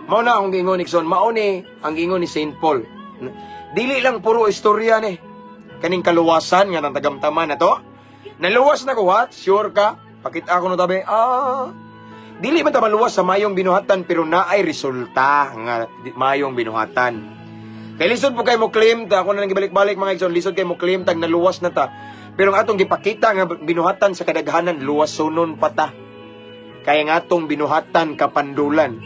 Mao na akong gingon Nixon, mao ni ang gingon ni Saint Paul. Dili lang puro istorya ni. Kaning kaluwasan nga nang tagamtaman na to. Naluwas na ko, what? Sure ka? Pakita ako no tabi. Dili man ta maluwas sa mayong binuhatan pero naay resulta nga mayong binuhatan. Kaya lisod po kayo mo claim, ako na nang gibalik-balik mga igsoon, lisod kayo mo claim, tag naluwas na ta. Pero ang atong gipakita nga binuhatan sa kadaghanan, luwas sunon pa ta. Kaya nga atong binuhatan kapandulan.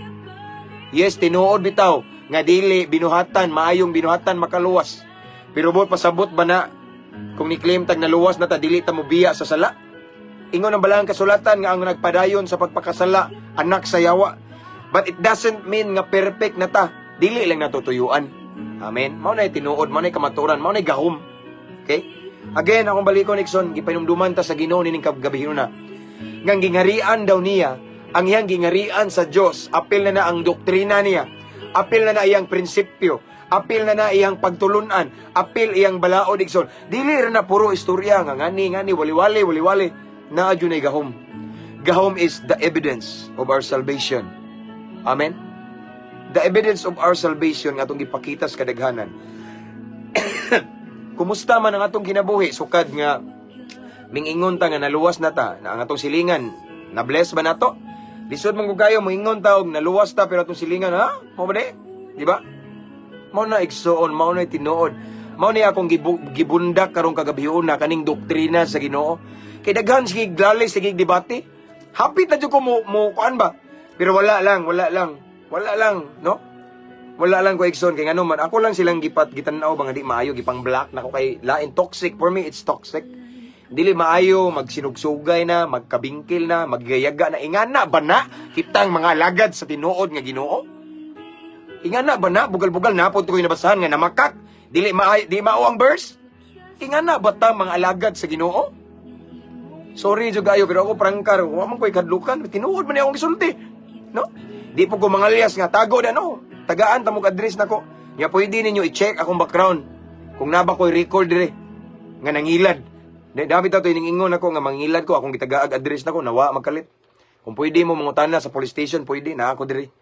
Yes, tinuod bitaw, nga dili binuhatan, maayong binuhatan makaluwas. Pero buot pasabot ba na, kung ni-claim tag naluwas na ta, dili ta mo biya sa sala. Ingon ang balang kasulatan nga ang nagpadayon sa pagpakasala, anak sa yawa. But it doesn't mean nga perfect na ta, dili lang natutuyuan. Amen. Mao na tinuod, mao na kamaturan, mao na gahom. Okay? Again, akong balikon Nixon, gipainumduman ta sa Ginoo nining kagabihon na. Ngang gingharian daw niya, ang iyang gingharian sa Dios, apil na ang doktrina niya, apil na iyang prinsipyo, apil na iyang pagtulunan, apil iyang balaod Nixon. Dili ra na puro istorya nga ngani wali-wali, naa dunay gahom. Gahom is the evidence of our salvation. Amen. The evidence of our salvation nga atong gipakita sa kadaghanan. Kumusta man ang atong kinabuhi, sukad nga Mingingon ta nga naluwas na ta, na ang atong silingan, na-bless ba nato? Lisod mong kayo, moingon ta og naluwas ta, pero atong silingan, ha? Mo ba di? Di ba? Mao na igsoon, mao na tinuod. Mao ni akong gibundak karong kagabion na kaning doktrina sa Ginoo. Kay daghan sige glali sige debate. Hapit na jud ko mo kuan ba? Pero wala lang, no? Wala lang ko igsoon kay ngano man ako lang silang gitanaw ba nga di maayo gipang black nako kay lain toxic for me, it's toxic. Dili maayo magsinugsugay na, magkabingkil na, maggayaga na ingana ba na kitang mga alagad sa tinuod nga Ginoo? Ingana ba na bugal-bugal na pod ko nabasahan nga namakak. Di mao ang verse? Ingana ba ta mga alagad sa Ginoo? Sorry jud kayo pero ako prangkar, wa man koy kadlukan, tinuod man ni akong gisulti. No? Di po ko mangalyas nga tago na no. Tagaan ta mo address nako. Nya pwede ninyo i-check akong background. Kung naba koy record dire nga nangilad. Dami ta to iningon ako nga mangilad ko akong gitagaag address nako nawa magkalit. Kung pwede mo mangutana sa police station, pwede na ako dire.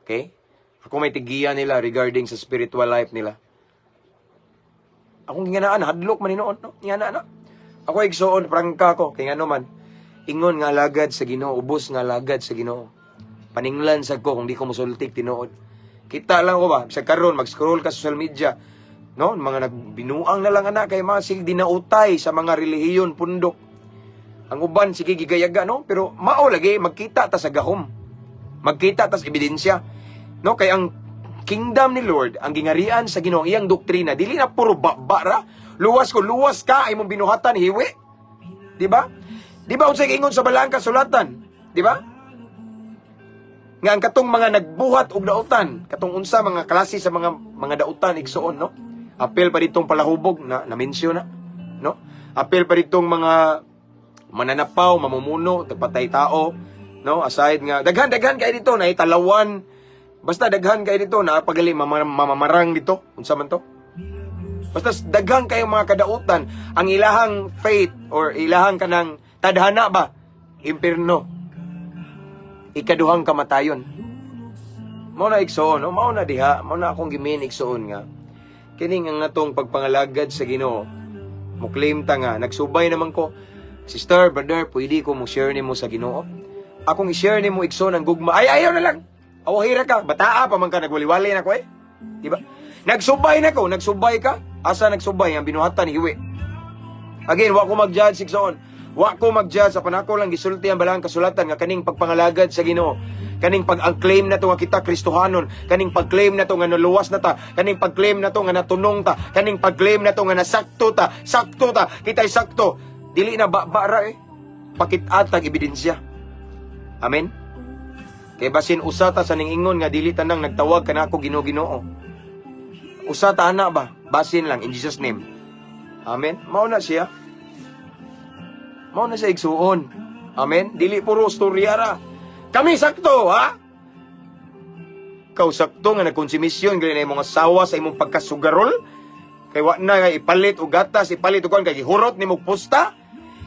Okay? Ako may tigiya nila regarding sa spiritual life nila. Akong ginganaan, hadlok man inoon, no? Ngana na. Ako igsoon, prangka ko, kaya ano man, ingon nga lagad sa Ginoo, ubos nga lagad sa Ginoo. Paninglan sa ko, kung di ko musultik, tinuod. Kita lang ko ba, sa karon mag-scroll ka sa social media, no? Mga nagbinuang na lang anak, kay mga sige dinautay sa mga relihiyon, pundok. Ang uban, sige gigayaga, no? Pero mao lagi, magkita ta sa gahom. Magkita ta sa ebidensya. No, kay ang kingdom ni Lord, ang gingarian sa Ginoo, iyang doktrina, dili na puro babara. Luwas ka, ay mong binuhatan, hiwi. Di ba? Di ba unsay ingon sa balangka sulatan? Di ba? Nga ang katong mga nagbuhat og dautan, katong unsa mga klase sa mga dautan igsuon, no? Apel pa ditong palahubog na mention na, no? Apel pa ditong mga mananapaw, mamumuno, tagpatay tao, no? Aside nga daghan kay dito na italawan. Basta daghan kayo dito na pagali mamamarang dito. Unsa man to? Basta daghan kayo mga kadautan. Ang ilahang faith or ilahang kanang tadhana ba? Impierno. Ikaduhang kamatayon. Mao na igsoon, no? Mao na diha, mao na akong gimin igsoon nga. Kining ang atong pagpangalagad sa Ginoo. Mo claim ta nga nagsubay naman ko. Sister, brother, pwede ko mo share nimo sa Ginoo. Akong i-share nimo igsoon ang gugma. Ay ayaw na lang. Awahira ka, bataa pa man ka, nagwaliwali na ko eh. Diba? Nagsubay na ko, nagsubay ka. Asa nagsubay, ang binuhatan, hiwi. Again, wa ko mag-judge, sigsoon. Wa ko mag-judge, sa panako lang gisulti ang balang kasulatan, nga kaning pagpangalagad sa Ginoo. Kaning pag-claim na to nga kita Kristohanon. Kaning pag-claim na to nga naluwas na ta. Kaning pag-claim na to nga natunong ta. Kaning pag-claim na to nga nasakto ta. Sakto ta, kita'y sakto. Dili na bara eh. Pakitatag ebidensya. Amen? Kay basin usa ta sa ningingon nga dili tanang nagtawag kanako Ginoo. Usa ta ana ba? Basin lang in Jesus name. Amen. Mao na siya. Mao na siya igsuon. Amen. Dili puro storya ra. Kami sakto, ha? Kau sakto nga nagkonsumisyon gali na imong asawa sa imong pagkasugarol. Kay wa na nga ipalit og gatas, ipalit og kay gihurot nimo pusta.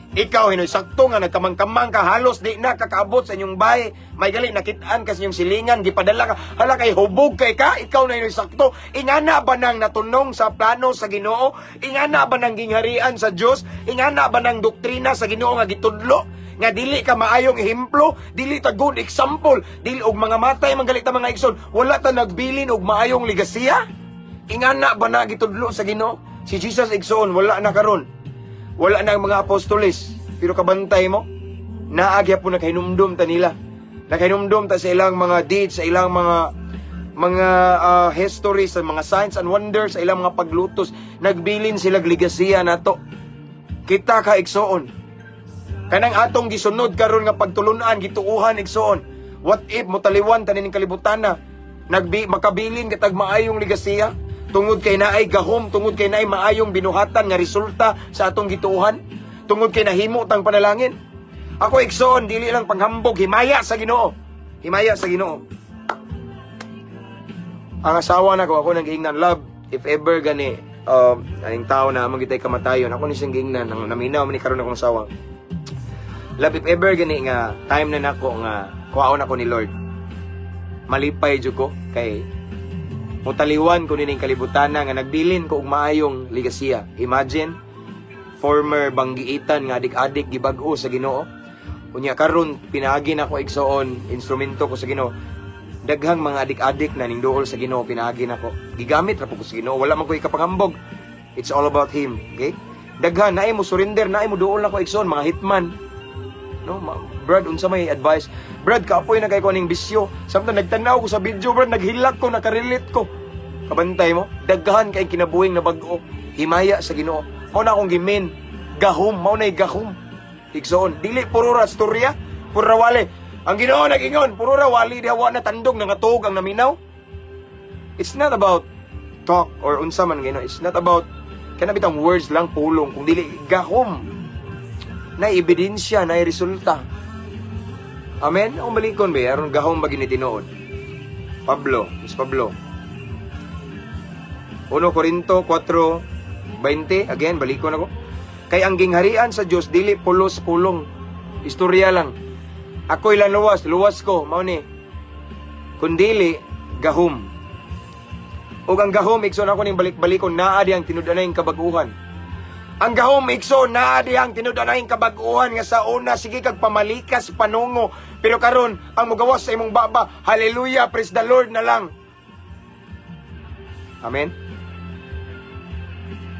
Ikaw hinoy sakto nga nagkamang-kamang ka halos di na kakaabot sa inyong bahay. May gali nakitaan ka sa inyong silingan, gipadala ka. Hala kay hubog kay ka, ikaw na hinoy sakto. Ingana ba nang natunong sa plano sa Ginoo? Ingana ba nang gingharian sa Dios? Ingana ba nang doktrina sa Ginoo nga gitudlo? Nga dili ka maayong ehemplo, dili ta good example, dili og mga matay manggalit ta mga igsoon, wala ta nagbilin og maayong ligasiya? Ingana ba na gitudlo sa Ginoo? Si Jesus igsoon wala na karon. Wala na ang mga apostoles. Pero kabantay mo, naagya po nakahinumdum ta nila. Nakahinumdum ta sa ilang mga deeds, sa ilang mga history, sa mga signs and wonders, sa ilang mga paglutos. Nagbilin sila ligasiya na to. Kita ka igsoon. Kanang atong gisunod karon nga pagtulunan, gituuhan igsoon. What if motaliwan tanin kalibutan na? Makabilin katag maayong ligasiya? Tungod kay naay gahom, tungod kay naay maayong binuhatan nga resulta sa atong gituuhan, tungod kay nahimo tang panalangin. Ako igsoon, dili lang panghambog, himaya sa Ginoo. Himaya sa Ginoo. Ang asawa na ko, ako nang giingnan, love, if ever gani, aning tao na amang gitay kamatayon, ako ni siyang giingnan, nang naminaw, manikaroon akong asawa. Love, if ever gani nga, time na nako nga, kuhaon ako ni Lord. Malipay jud ko, kay mutaliwan ko nining kalibutan nga nagbilin ko og maayong ligasiya. Imagine, former banggiitan nga adik-adik gibag-o sa Ginoo. Unya karon pinaagi na ko igsoon instrumento ko sa Ginoo. Daghang mga adik-adik na ning duol sa Ginoo pinaagi na ko. Gigamit ra po ko sa Ginoo, wala man ko ikapangambog. It's all about him, okay? Daghan naay mo surrender, naay mo duol na ko igsoon mga hitman. No, Brad, unsa may advice? Brad, kaapoy na kay ko ning bisyo. Samtang nagtanaw ko sa video, Brad, naghilak ko, nakarelate ko. Kabantay mo, daghan kay kinabuhing na bag-o, himaya sa Ginoo. Mao na akong gimin, gahom, mao nay gahom. Igsoon, dili puro ra storya, puro ra wali. Ang Ginoo nag-ingon, puro ra wali diha na tandog nangatog ang naminaw. It's not about talk or unsa man Ginoo. It's not about kana bitang words lang pulong, kung dili gahom. Na ebidensya, na resulta. Amen? Ang balikon ba, aron gahom ba ginitinuod? Miss Pablo. 1 Corinto 4:20, again, balikon ako. Kay ang gingharian sa Dios dili pulos pulong. Istorya lang. Ako'y lang luwas ko, mao ni. Kundili gahom. Ug ang gahom igsoon ako ning balik-balikon naa di ang tinud-anay kabag-uhan. Ang gahom igsoon naa di ang tinud-anay kabag-uhan nga sa una sige kag pamalikas panungo, pero karon ang mugawas sa imong baba, hallelujah, praise the Lord na lang. Amen.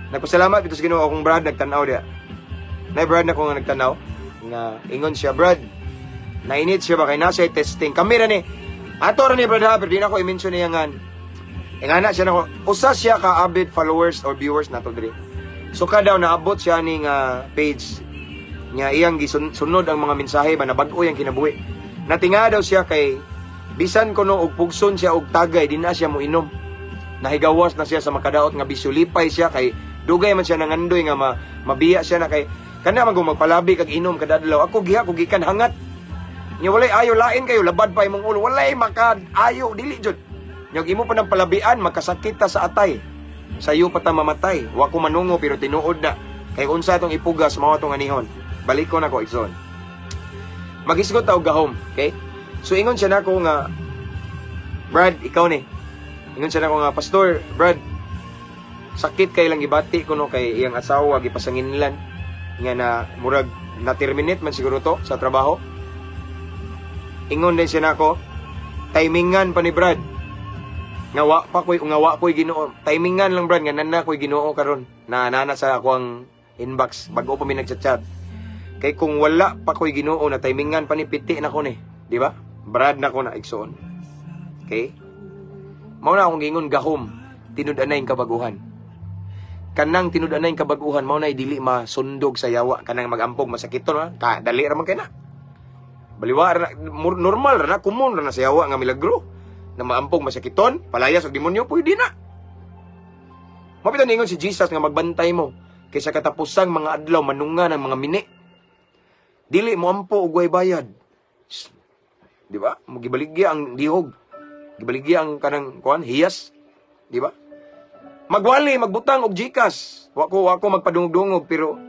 Nagpasalamat ito sa Ginoo akong Brad nagtanaw dia. Nay Brad na ko nga nagtanaw nga ingon siya, Brad. Nainit siya ba kay nasa testing. Kami ra ni. Ato ra ni Brad ha, pero di na ko i-mention niya ngan. Ingana siya nako. Usa siya ka avid followers or viewers nato diri. So kada naabot siya ning page niya iyang gisunod ang mga mensahe ba nabag-o yang kinabuhi. Natinga daw siya kay bisan kuno og pugson siya og tagay di na siya mo inom. Nahigawas na siya sa makadaot nga bisyo, lipay siya kay dugay man siya nangandoy nga mabiya siya na kay kana man magpalabi kag inom kada adlaw. Ako gikan hangat. Nya walay ayo lain kayo labad pa imong ulo. Walay ayo dili jud. Nya imo pa nang palabian makasakit ta sa atay. Sayo pa ta mamatay. Wa ko manungo pero tinuod na. Kay unsa tong ipugas mao tong anihon. Balik ko na ko igsoon. Magisgot ta og gahom, okay? So ingon siya nako nga Brad, ikaw ni. Ingon siya nako nga pastor, Brad. Sakit kay lang gibati kuno kay iyang asawa gipasanginlan nga na murag na terminate man siguro to sa trabaho. Ingon din siya nako, timingan pa ni Brad. Nga wa ko'y Ginoo. Timingan lang Brad nga nana ko'y Ginoo karon. Na nana sa ako ang inbox bago pa mi nagchat-chat. Kay kung wala pa ko'y Ginoo na timingan pa ni piti na ko ni, di ba? Brad na ko na igsoon. Okay? Mao na akong gingon gahom, tinud-anay kabaguhan. Kanang tinud-anay kabaguhan mao na dili masundog sa yawa kanang magampog masakiton ha. Dali ra man kay na. Baliwa ra normal ra na common ra na sa yawa nga milagro. Na maampog masakiton, palayas og demonyo pwede na. Mapitan ningon si Jesus nga magbantay mo kaysa katapusang mga adlaw manunga ng mga mini. Dili mo ampo og way bayad. Di ba? Gibaligya ang dihog. Gibaligya ang kanang kuan hiyas. Di ba? Magwali, magbutang og GCash. Wako magpadungog-dungog pero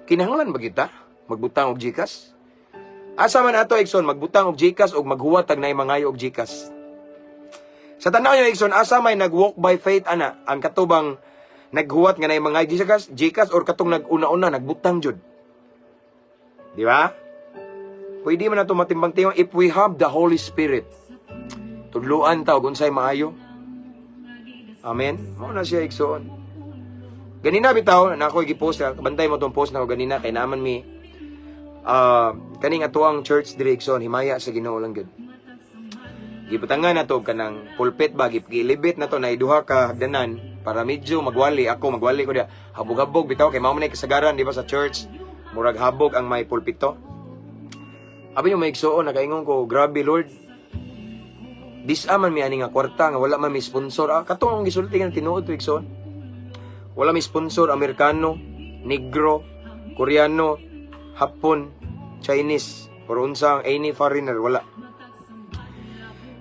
kinahanglan ba kita magbutang og GCash? Asa man ato Ikson magbutang og GCash og maghuwat tag nay mangayo og GCash. Sa tanaw niyo Ikson asa may nag-walk by faith ana ang katubang naghuwat nga nay mangayo GCash or katong nag-una-una nagbutang jud. Di ba? Pwede man nato matimbang-timbang if we have the Holy Spirit. Tudluan ta og unsay maayo. Amen. Mao na siya Ikson. Ganina bitaw na ako gi-post bantay mo tong post na ko ganina kay naman mi kaning atuang church diri Ikson himaya sa Ginoo lang gud. Gibutangan nato kanang pulpit ba gilibit nato na iduha ka hagdanan para medyo magwali ko dia habog-habog bitaw kay mao man kasagaran di ba sa church murag habog ang may pulpito. Abi yung may Ikson nakaingon ko grabe Lord. Disaman mi ani nga kwarta nga wala man mi sponsor. Katong ang gisulti nga tinuod to Ikson. Wala mi sponsor Amerikano, Negro, Koreano, Hapon, Chinese, or unsang any foreigner wala.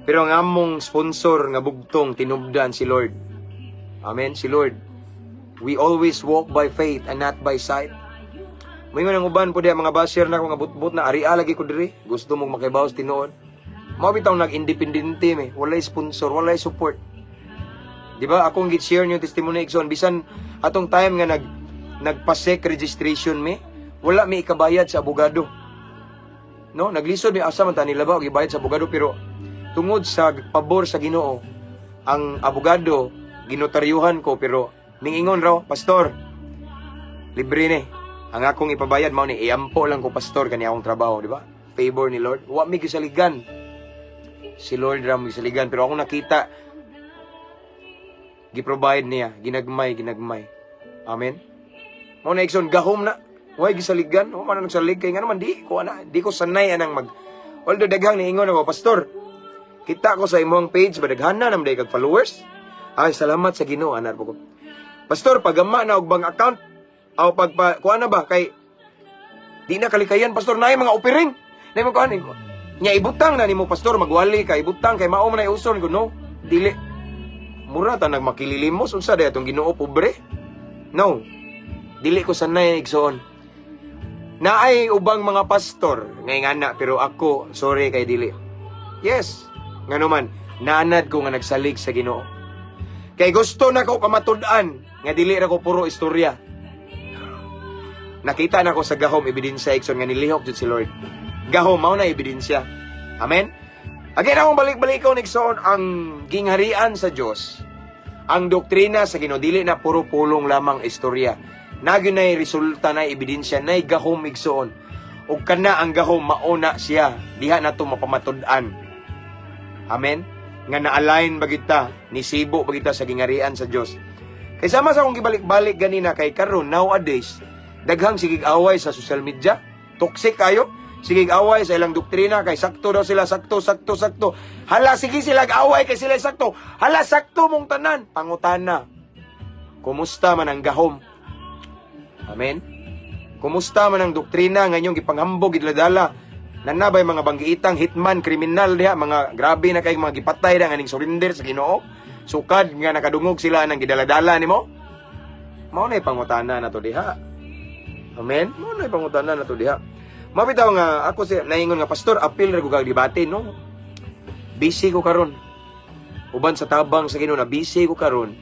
Pero ang among sponsor nga bugtong tinubdan si Lord. Amen, si Lord. We always walk by faith and not by sight. Moingon ang uban po diya mga basher na ko nga butbut na ari lagi ko diri. Gusto mong makibawas tinuod. Mao bitaw nag-independente me, walay sponsor, walay support. Di ba? Akong git-share niyo testimony Ikson bisan atong time nga nagpa-SEC registration mi, wala mi ikabayad sa abogado. No, naglisod mi asa man ta nila ba og ibayad sa abogado, pero tungod sa pabor sa Ginoo, ang abogado ginotaryuhan ko, pero mingingon raw, pastor, libre ni. Ang akong ipabayad mao ni iampo lang ko, pastor, kani akong trabaho, di ba? Favor ni Lord. Wa mi gisaligan. Si Lord ra mi gisaligan, pero ako nakita gi-provide niya, ginagmay. Amen. Mao na igsoon gahom na. Way gisaligan, o man nagsalig kay nga naman di ko sanay anang although daghang niingon ako, pastor, kita ko sa imong page ba daghan na nam day kag followers. Ay salamat sa Ginoo, anar po ko. Pastor, pagama na og bang account aw kuha na ba kay di na kalikayan, pastor, naay mga offering. Naay mga kuhanin ko. Nya ibutang na nimo, pastor, magwali ka ibutang kay mao man ay uson ko, no. Dili. Mura ta nagmakililimos unsa day atong Ginoo, pobre. No. Dili ko sanay igsoon. Naay ubang mga pastor ngay ngana, pero ako sorry kay dili. Yes. Ngano man, nanad ko nga nagsalig sa Ginoo. Kay gusto na ko pamatud-an nga dili ra ko puro istorya. Nakita na ko sa gahom ebidensya ikson nga nilihok jud si Lord. Gahom mao na ebidensya. Amen. Again akong balik-balik ko nikson ang gingharian sa Dios. Ang doktrina sa Ginoo dili na puro pulong lamang istorya. Nagyo nay resulta na ebidensya nay gahom igsoon. Ug kana ang gahom mauna siya diha nato mapamatud-an. Amen. Nga na-align bagita ni sibo bagita sa gingharian sa Dios. Kay sama sa akong gibalik-balik ganina kay karon nowadays daghang sigig away sa social media, toxic kayo. Sigig away sa ilang doktrina kay sakto daw sila, sakto. Hala sige sila away kay sila sakto. Hala sakto mong tanan, pangutana. Kumusta man ang gahom? Amen. Kumusta man ang doktrina nga inyong gipanghambog gidladala? Nanabay mga banggiitang hitman, kriminal diha, mga grabe na kay mga gipatay na nganing surrender sa Ginoo. Sukad nga nakadungog sila nang gidaladala nimo. Mao na pangutana nato diha. Amen. Mao na pangutana nato diha. Mabitaw nga ako siya naingon nga, pastor, apil ra ko kag debate, no. Busy ko karon. Uban sa tabang sa Ginoo na busy ko karon.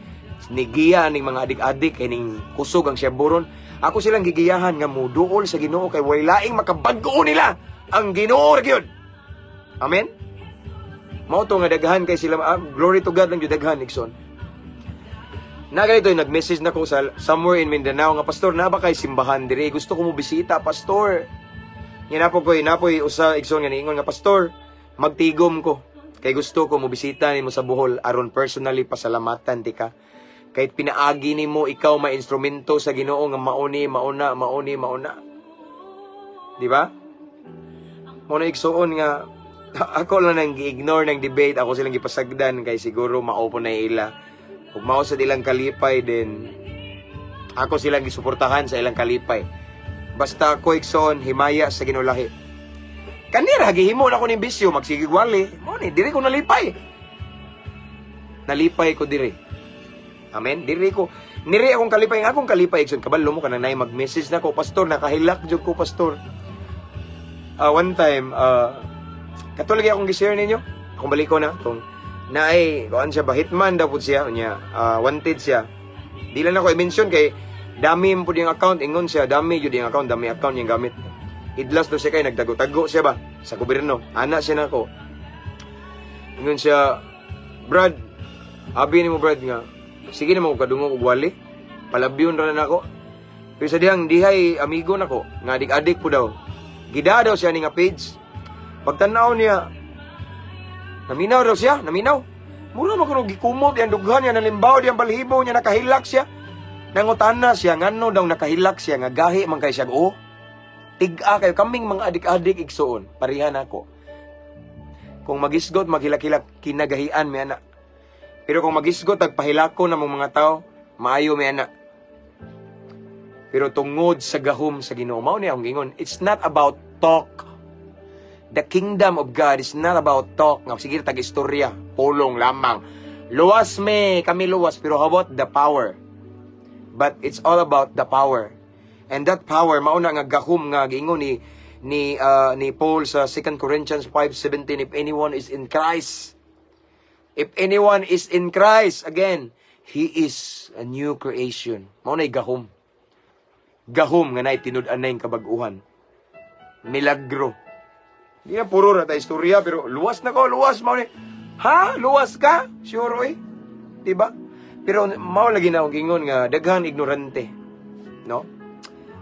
Nigiya ning mga adik-adik kay ning kusog ang siyaburon. Ako silang gigiyahan nga muduol sa Ginoo kay way laing makabag-o nila ang Ginoo ra gyud. Amen. Mao to nga daghan kay sila, glory to God lang gyud daghan igsoon. Nagalito nag-message na ko sa somewhere in Mindanao nga, pastor, na ba kay simbahan dire? Gusto ko mo bisita, pastor. Napoy usa igsoon nga niingon nga, pastor, magtigom ko. Kay gusto ko mo bisita nimo sa Bohol aron personally pasalamatan ti ka. Kahit pinaagi nimo ikaw ma-instrumento sa Ginoo nga mauna. Di ba? Mo na igsoon nga ako lang nang gi-ignore ng debate, ako silang gipasagdan kay siguro maupo na ila. Ug mao sa ilang kalipay din ako silang gisuportahan sa ilang kalipay. Basta ako igsoon himaya sa Ginoo. Kanira gihimo na ko ning bisyo magsigigwali. Mo ni diri ko nalipay. Nalipay ko diri. Amen. Niri akong kalipay, akong kalipay igsoon kabalo mo kanang nay mag-message na ko, pastor, nakahilak jud ko, pastor. One time katulad akong gi-share ninyo. Akong balik ko na kung naay kuan siya ba, hitman daw pud siya unya, wanted siya. Di lang ako i-mention kay dami mo pud yung account, ingon siya dami jud yung account, dami account yung gamit. Idlas do siya kay nagtago-tago siya ba sa gobyerno. Ana siya nako. Ingon siya, Brad, abi nimo Brad nga, sige na mo kadungog og wali. Palabyon ra na ako. Pero sa dihang dihay amigo nako, nga adik-adik po daw. Gida daw siya ni nga page. Pagtanaw niya, naminaw daw siya, naminaw. Mura makuno gikumot yang dughan niya nalimbaw diyang balhibo niya, nakahilak siya. Nangutana siya ngano daw nakahilak siya nga gahi man kay siya. Oh, tig-a kayo kaming mga adik-adik igsoon, parihan ako. Kung magisgot maghilak-hilak kinagahian mi ana. Pero kung magisgot agpahilako na mga tao, maayo mi ana. Pero tungod sa gahom sa Ginoo, mao ni akong gingon, it's not about talk. The kingdom of God is not about talk. Nga sige tag-istorya, pulong lamang. Luwas kami luwas, pero how about the power? But it's all about the power. And that power mauna nga gahom nga giingon ni Paul sa 2 Corinthians 5:17, if anyone is in Christ. If anyone is in Christ, again, he is a new creation. Mauna gahom. gahom nga naay tinud-anay kabag-uhan. Milagro. Di na puro na ta istorya, pero luwas na ko, luwas mao ni. Ha? Luwas ka? Sure oy. Diba? Pero mao lagi na akong gingon nga daghan ignorante. No?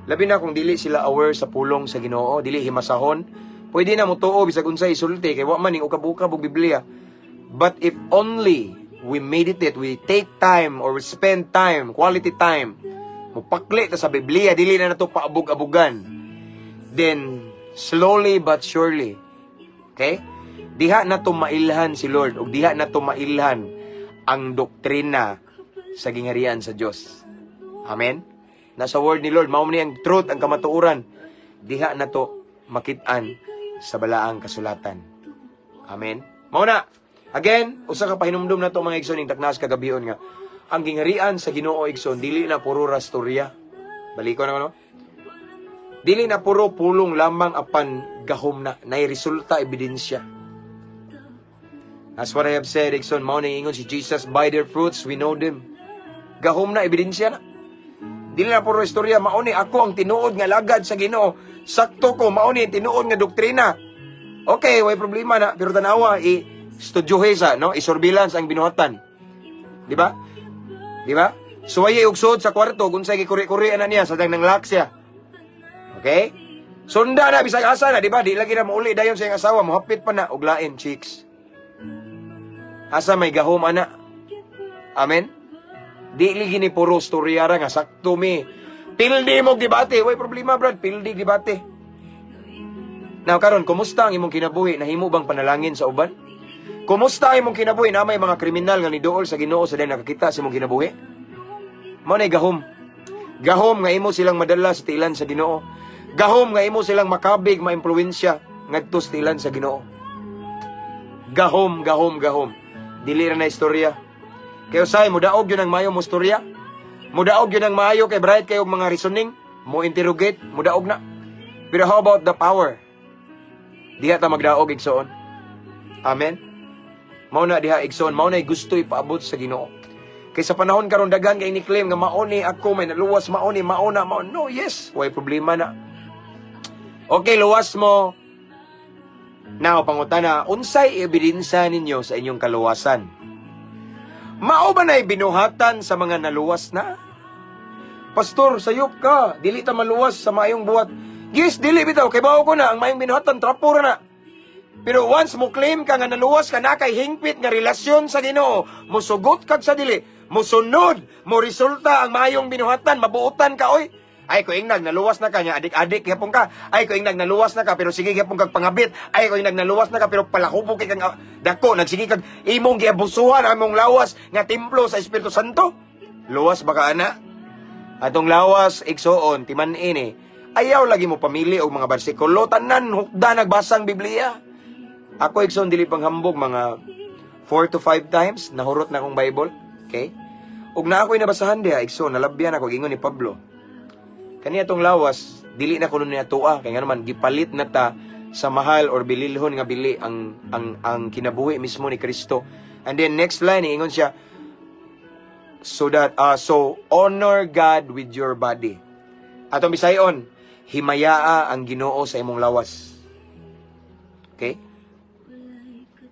Labi na kung dili sila aware sa pulong sa Ginoo, dili himasahon, pwede na mo tuo bisag unsay isulti kay wa man ning ukab-ukab og Biblia. But if only we meditate, we take time or we spend time, quality time, mupakli ta sa Biblia, dili na nato paabog-abugan. Then slowly but surely, okay? Diha na to mailhan si Lord ug diha na to mailhan ang doktrina sa gingharian sa Dios. Amen. Nasa word ni Lord, mao ni ang truth, ang kamatuoran. Diha na to makit-an sa balaang kasulatan. Amen. Mao na. Again, usa ka pahinumdum na to mga igsoon ning taknas kagabion nga ang gingharian sa Ginoo igsoon dili na puro ra storya. Baliko na no. Dili na puro pulong lamang apan gahom na nay resulta ebidensya. As what I have said, igsoon mao ni ingon si Jesus, by their fruits we know them. Gahom na ebidensya na. Dili na puro istorya, mao ni ako ang tinuod nga lagad sa Ginoo. Sakto ko mao ni tinuod nga doktrina. Okay, way problema na, pero tanawa i-studyohe sa, no? I-surveillance ang binuhatan. Di ba? Di ba? Suwaye ugsod sa kwarto kung sa gikuri-kuri na niya sa nang laksya. Okay? Sunda na bisag asa na, di ba? Di lagi na mauli dayon sa iyang asawa, mohapit pa na og lain chicks. Asa may gahom ana. Amen. Di lagi ni puro storya ra nga sakto mi. Pildi mo debate, way problema brad, pildi debate. Now karon, kumusta ang imong kinabuhi? Nahimo bang panalangin sa uban? Kumusta ang imong kinabuhi na may mga kriminal nga niduol sa Ginoo sa dahil nakakita sa imong kinabuhi? Mao nay gahom. Gahom nga imo silang madala sa tilan sa Ginoo. Gahom nga imo silang makabig, maimpluwensya ngadto sa tilan sa Ginoo. Gahom, gahom, gahom. Dili ra na istorya. Kay usay mo daog yun ang mayo mo istorya. Mo daog yun ang maayo kay bright kayo mga reasoning, mo interrogate, mo daog na. Pero how about the power? Diha ta magdaog igsoon. Amen. Mao na diha igsoon, mao na gusto ipaabot sa Ginoo. Kay sa panahon karon daghan kay ni-claim nga mao ni ako may naluwas, mao ni mao na mao. No, yes, way problema na. Okay, luwas mo. Now, pangutana, unsay ebidensya ninyo sa inyong kaluwasan? Mao ba na'y binuhatan sa mga naluwas na? Pastor, sayop ka. Dili ta maluwas sa maayong buhat. Yes, dili bitaw. Kay bao ko na, ang maayong binuhatan, trapura na. Pero once mo claim ka nga naluwas ka na kay hingpit nga relasyon sa Ginoo, musugot kag sa dili, musunod, mo resulta ang maayong binuhatan, mabuutan ka, oy. Ay, ko ingnag, naluwas na ka niya, adik-adik, yapon ka. Ay, ko ingnag, naluwas na ka, pero sige, yapon kag pangabit. Ay, ko ingnag, naluwas na ka, pero palakubo kay kang dako. Nagsige kag imong giabusuhan, among lawas, nga templo sa Espiritu Santo. Luwas baka ana? Atong lawas, igsoon, timan ini. Ayaw lagi mo pamili og mga bersikulo, tanan, hukda, nagbasang Biblia. Ako, igsoon, dili pang hambog, mga 4 to 5 times, nahurot na akong Bible. Okay? Ug na ako'y nabasahan diha, igsoon, nalabyan ako, gingon ni Pablo. Kaniya tong lawas, dili na kuno niya tuwa kay nga naman gipalit na ta sa mahal or bililhon nga bili ang kinabuhi mismo ni Kristo. And then next line ingon siya, so honor God with your body. Atong bisayon, himayaa ang Ginoo sa imong lawas. Okay?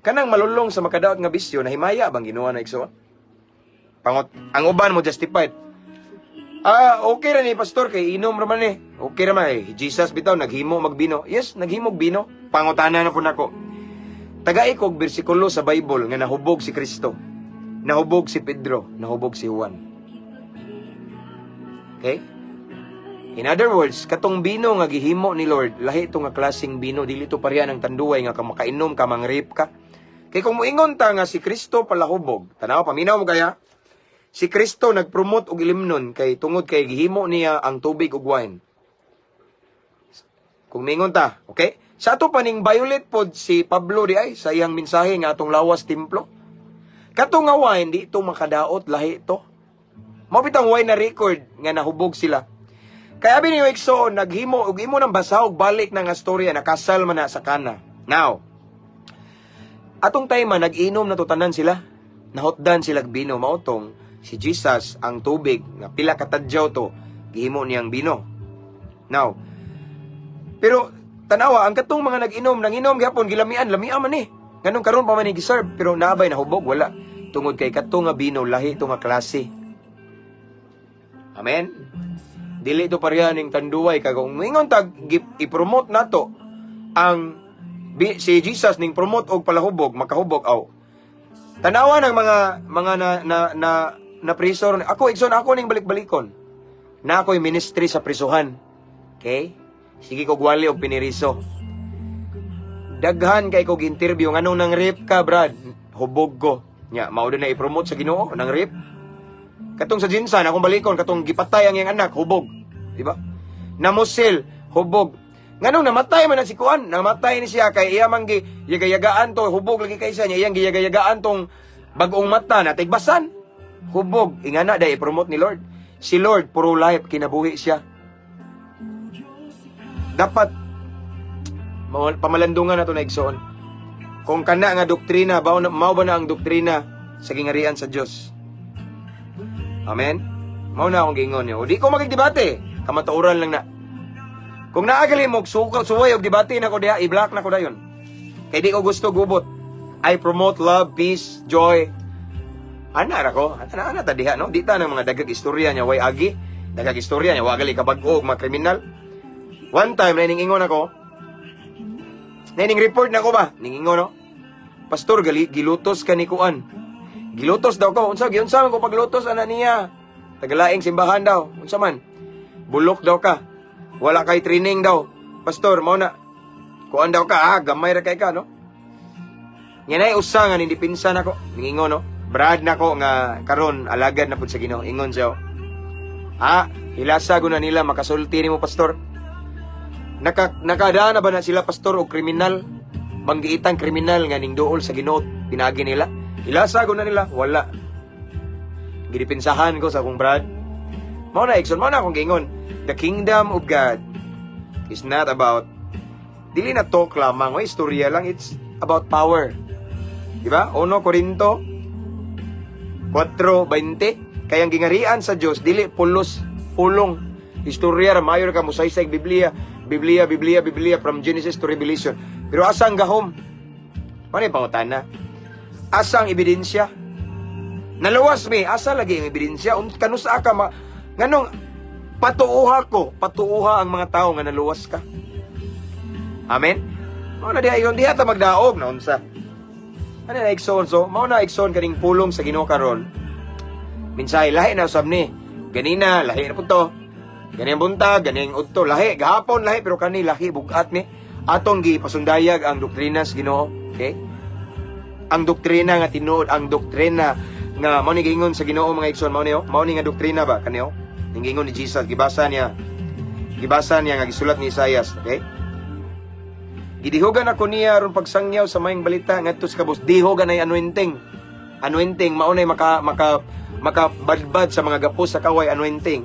Kanang malulong sa makadaot nga bisyo na himaya bang Ginoo na igsoon? Ang uban mo justified. Okay ra ni pastor kay inom ra man ni. Okay ra man Jesus bitaw naghimo magbino. Yes, naghimo bino. Pangutana na po nako. Tagay kog bersikulo sa Bible nga nahubog si Kristo. Nahubog si Pedro, nahubog si Juan. Okay? In other words, katong bino nga gihimo ni Lord, lahi ito nga klaseng bino, dili to pareha ng tanduay nga kamakainom ka mangrip ka. Kay kung moingon ta nga si Kristo palahubog, tanaw paminaw mo kaya? Si Kristo nagpromote og ilimnon kay tungod kay gihimo niya ang tubig ug wine. Kung mingon ta, okay? Sa ato paning violet pod si Pablo di ay sa iyang mensahe nga atong lawas templo. Kato nga wine di ito makadaot lahi ito. Mao bitang wine na record nga nahubog sila. Kaya abi ni Wexo naghimo og imo nang basahog balik na nga storya nakasal man na sa Kana. Now, atong time nag-inom na tutanan sila. Nahotdan sila og bino mautong si Jesus ang tubig nga pila ka tadyaw to gihimo niyang bino. Now, pero tanawa ang katong mga nag-inom gyapon gilamian man eh. Nganong karon pa man ni giserve pero naabay na hubog wala tungod kay katong nga bino lahi to nga klase. Amen. Dili to pareha ning tanduay kag kung ingon tag i-promote nato ang si Jesus ning promote og palahubog makahubog aw. Tanawa ng mga na priso ako igsoon ako ning balik-balikon. Na ako'y ministry sa prisuhan. Okay? Sige ko gwali og piniriso. Daghan kay kog interview nganong nang rape ka, Brad. Hubog ko. Nya, mao na i-promote sa Ginoo nang rape. Katong sa Jinsan akong balikon katong gipatay ang iyang anak, hubog. Di ba? Namusil, hubog. Nganong namatay man na si Kuan, namatay ni siya kay iya man giyaga-yagaan to, hubog lagi kay siya niya iyang giyaga-yagaan tong bag-ong mata na tigbasan. Hubog, ingana dai i-promote ni Lord. Si Lord puro life kinabuhi siya. Dapat pamalandungan nato na igsoon. Kung kana nga doktrina, mao ba na ang doktrina sa gingarian sa Dios? Amen. Mao na akong giingon niyo. Di ko magdebate, kamatuoran lang na. Kung naagali mo suway og debate na ko diha, i-block na ko dayon. Kay di ko gusto gubot. I promote love, peace, joy. Ana ra ko, ana ta diha no. Di ta nang mga dagag istorya niya way agi. Dagag istorya niya wa gali ka bag-o mga kriminal. One time na ingon ako. Naning report na ko ba? Ningingon no. Pastor gilutos ka ni Kuan. Gilutos daw ko. Unsa man ko paglutos ana niya? Tagalaing simbahan daw. Unsa man? Bulok daw ka. Wala kay training daw. Pastor, mao na. Kuan daw ka, gamay ra kay ka, no? Yan ay usa nga hindi pinsan ako. Ningingon no. Brad na ko nga karon alagad na pud sa Ginoo. Ingon siya. Hilasa guna nila makasulti nimo pastor. Nakadaan na ba na sila pastor o kriminal? Banggiitang kriminal nga ning duol sa Ginoo pinagi nila. Ilasa na nila, wala. Gidipinsahan ko sa akong Brad. Mao na akong gingon. The kingdom of God is not about dili na talk lamang, o istorya lang, it's about power. Diba? 1 Corinto 4:20 kayang gingarian sa Dios dili pulong. Istorya ra mayor ka mosaysay Biblia from Genesis to Revelation. Pero asa ang gahom? Ano yung pangutana? Asa ang ebidensya? Naluwas mi, asa lagi ang ebidensya? Kanusa ka nganong patuuha ang mga tao nga naluwas ka. Amen? Mao na diha ta magdaog na unsa. Ano na igsoon so? Mao na igsoon kaning pulong sa Ginoo karon. Minsay lahi na usab ni. Ganina lahi na pud to. Ganing buntag, ganing udto, lahi, gahapon lahi, pero kani lahi, bugat ni. Atong gipasundayag ang doktrina sa Ginoo. Okay? Ang doktrina nga tinuod, ang doktrina nga mao ni gingon sa Ginoo mga igsoon, mao ni nga doktrina ba kaniyo? Ning gingon ni Jesus, gibasa niya nga gisulat ni Isaias, okay? Gidihogan ako niya aron pagsangyaw sa maayong balita ngadto sa kabus. Dihogan ay anointing. Anointing mao nay makabadbad sa mga gapos sa kaway anointing.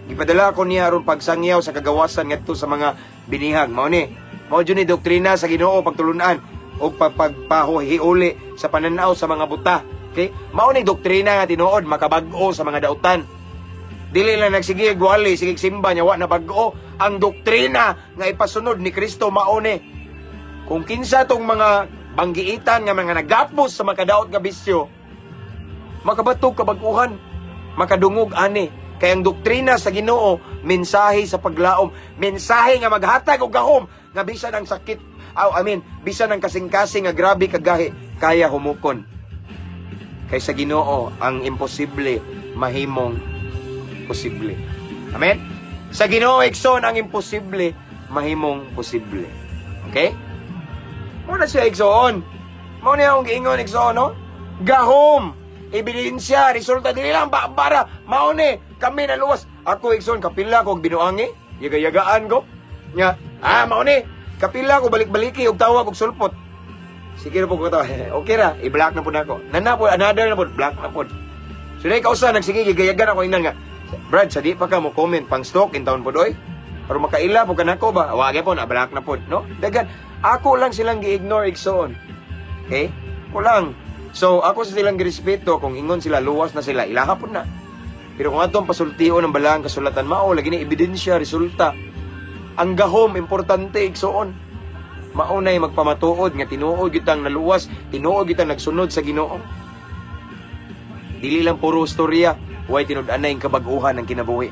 Ipadala ko niya aron pagsangyaw sa kagawasan ngadto sa mga binihag. Mao jud ni doktrina sa Ginoo pagtulunan o pagpahiuli sa pananaw sa mga buta. Okay? Mao ni doktrina nga tinuod makabag-o sa mga dautan. Dili lang nagsige gwali sige simba nya wa na bag-o ang doktrina nga ipasunod ni Kristo mao ni. Kung kinsa tong mga banggiitan nga mga nagapos sa makadaot nga bisyo, makabatog kabag-uhan, makadungog ani. Kaya ang doktrina sa Ginoo, mensahe sa paglaom, mensahe nga maghatag og gahom nga bisan ang sakit, bisan ang kasing-kasing nga grabe kagahi kaya humukon. Kay sa Ginoo ang imposible mahimong posible. Amen. Sa Ginoo igsoon ang imposible mahimong posible. Okay? Mao na siya igsoon. Mao na ang giingon igsoon, no? Gahom, ebidensya, resulta dili lang para mao ni kami naluwas. Ako igsoon kapila ko og binuangi, yaga-yagaan ko. Nya, mao ni kapila ko balik-baliki og tawag og sulpot. Sige na po ko to. Okay ra, i-block na po na ako. Another na po, block na po. So dahil kausa, nagsige, gigayagan ako inan nga. Brad, sa di pa ka mo comment pang stock in taon po doy. Pero makaila po ka na ko ba? Wagay po, na-block na po. No? Dagan, ako lang silang gi-ignore igsoon. Okay? Ako lang. So, ako sa silang girespeto, kung ingon sila, luwas na sila, ilaha po na. Pero kung atong pasultio ng balang kasulatan, mao, lagi na ebidensya, resulta. Ang gahom importante igsoon. Maunay magpamatuod nga tinuod gyud naluwas, tinuod gyud nagsunod sa Ginoo. Dili lang puro storya, way tinud-anay ang kabag-uhan ng kinabuhi.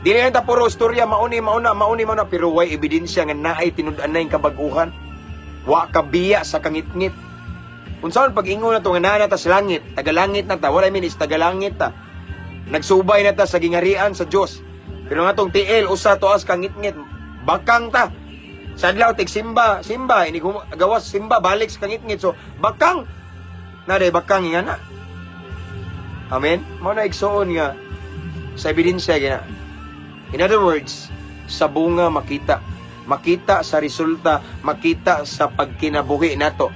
Dili lang ta puro storya, mauni mauna, pero way ebidensya nga naay tinud-anay ang kabag-uhan. Wa kabiya sa kangit-ngit. Unsaon pag-ingon na to nga naa ta sa langit, tagalangit na ta, wala means tagalangit ta. Nagsubay na ta sa gingarian sa Dios. Pero nga tong tiil usa to as kangit-ngit, bakang ta. Sa adlaw simba, ini gawas simba balik sa kangit-ngit. So bakang na day bakang nga na. Amen. Mao na igsoon nga sa ebidensya gina. In other words, sa bunga makita. Makita sa resulta, makita sa pagkinabuhi nato.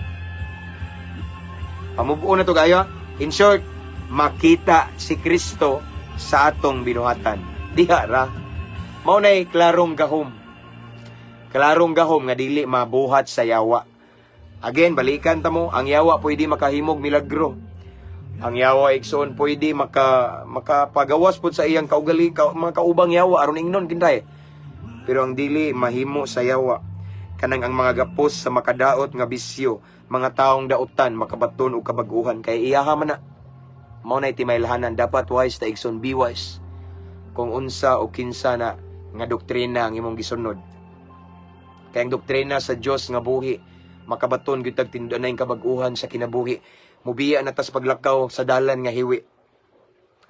Pamubuo na to gaya. In short, makita si Kristo sa atong binuhatan. Diha ra. Mao nay klarong gahom. Klarong gahom nga dili mabuhat sa yawa. Again, balikan ta mo, ang yawa pwede makahimog milagro. Ang yawa igsoon pwede makapagawas pud sa iyang kaugali, mga kaubang yawa aron ingnon kinday. Pero ang dili mahimo sa yawa kanang ang mga gapos sa makadaot nga bisyo, mga taong dautan makabaton og kabaguhan kay iyaha man na. Mao nay timaylahanan dapat wise ta igsoon, be wise. Kung unsa o kinsa na nga doktrina ang imong gisunod. Kay ang doktrina sa Dios nga buhi makabaton gyud tag tinud-anay kabaguhan sa kinabuhi. Mubiya na tas paglakaw sa dalan nga hiwi.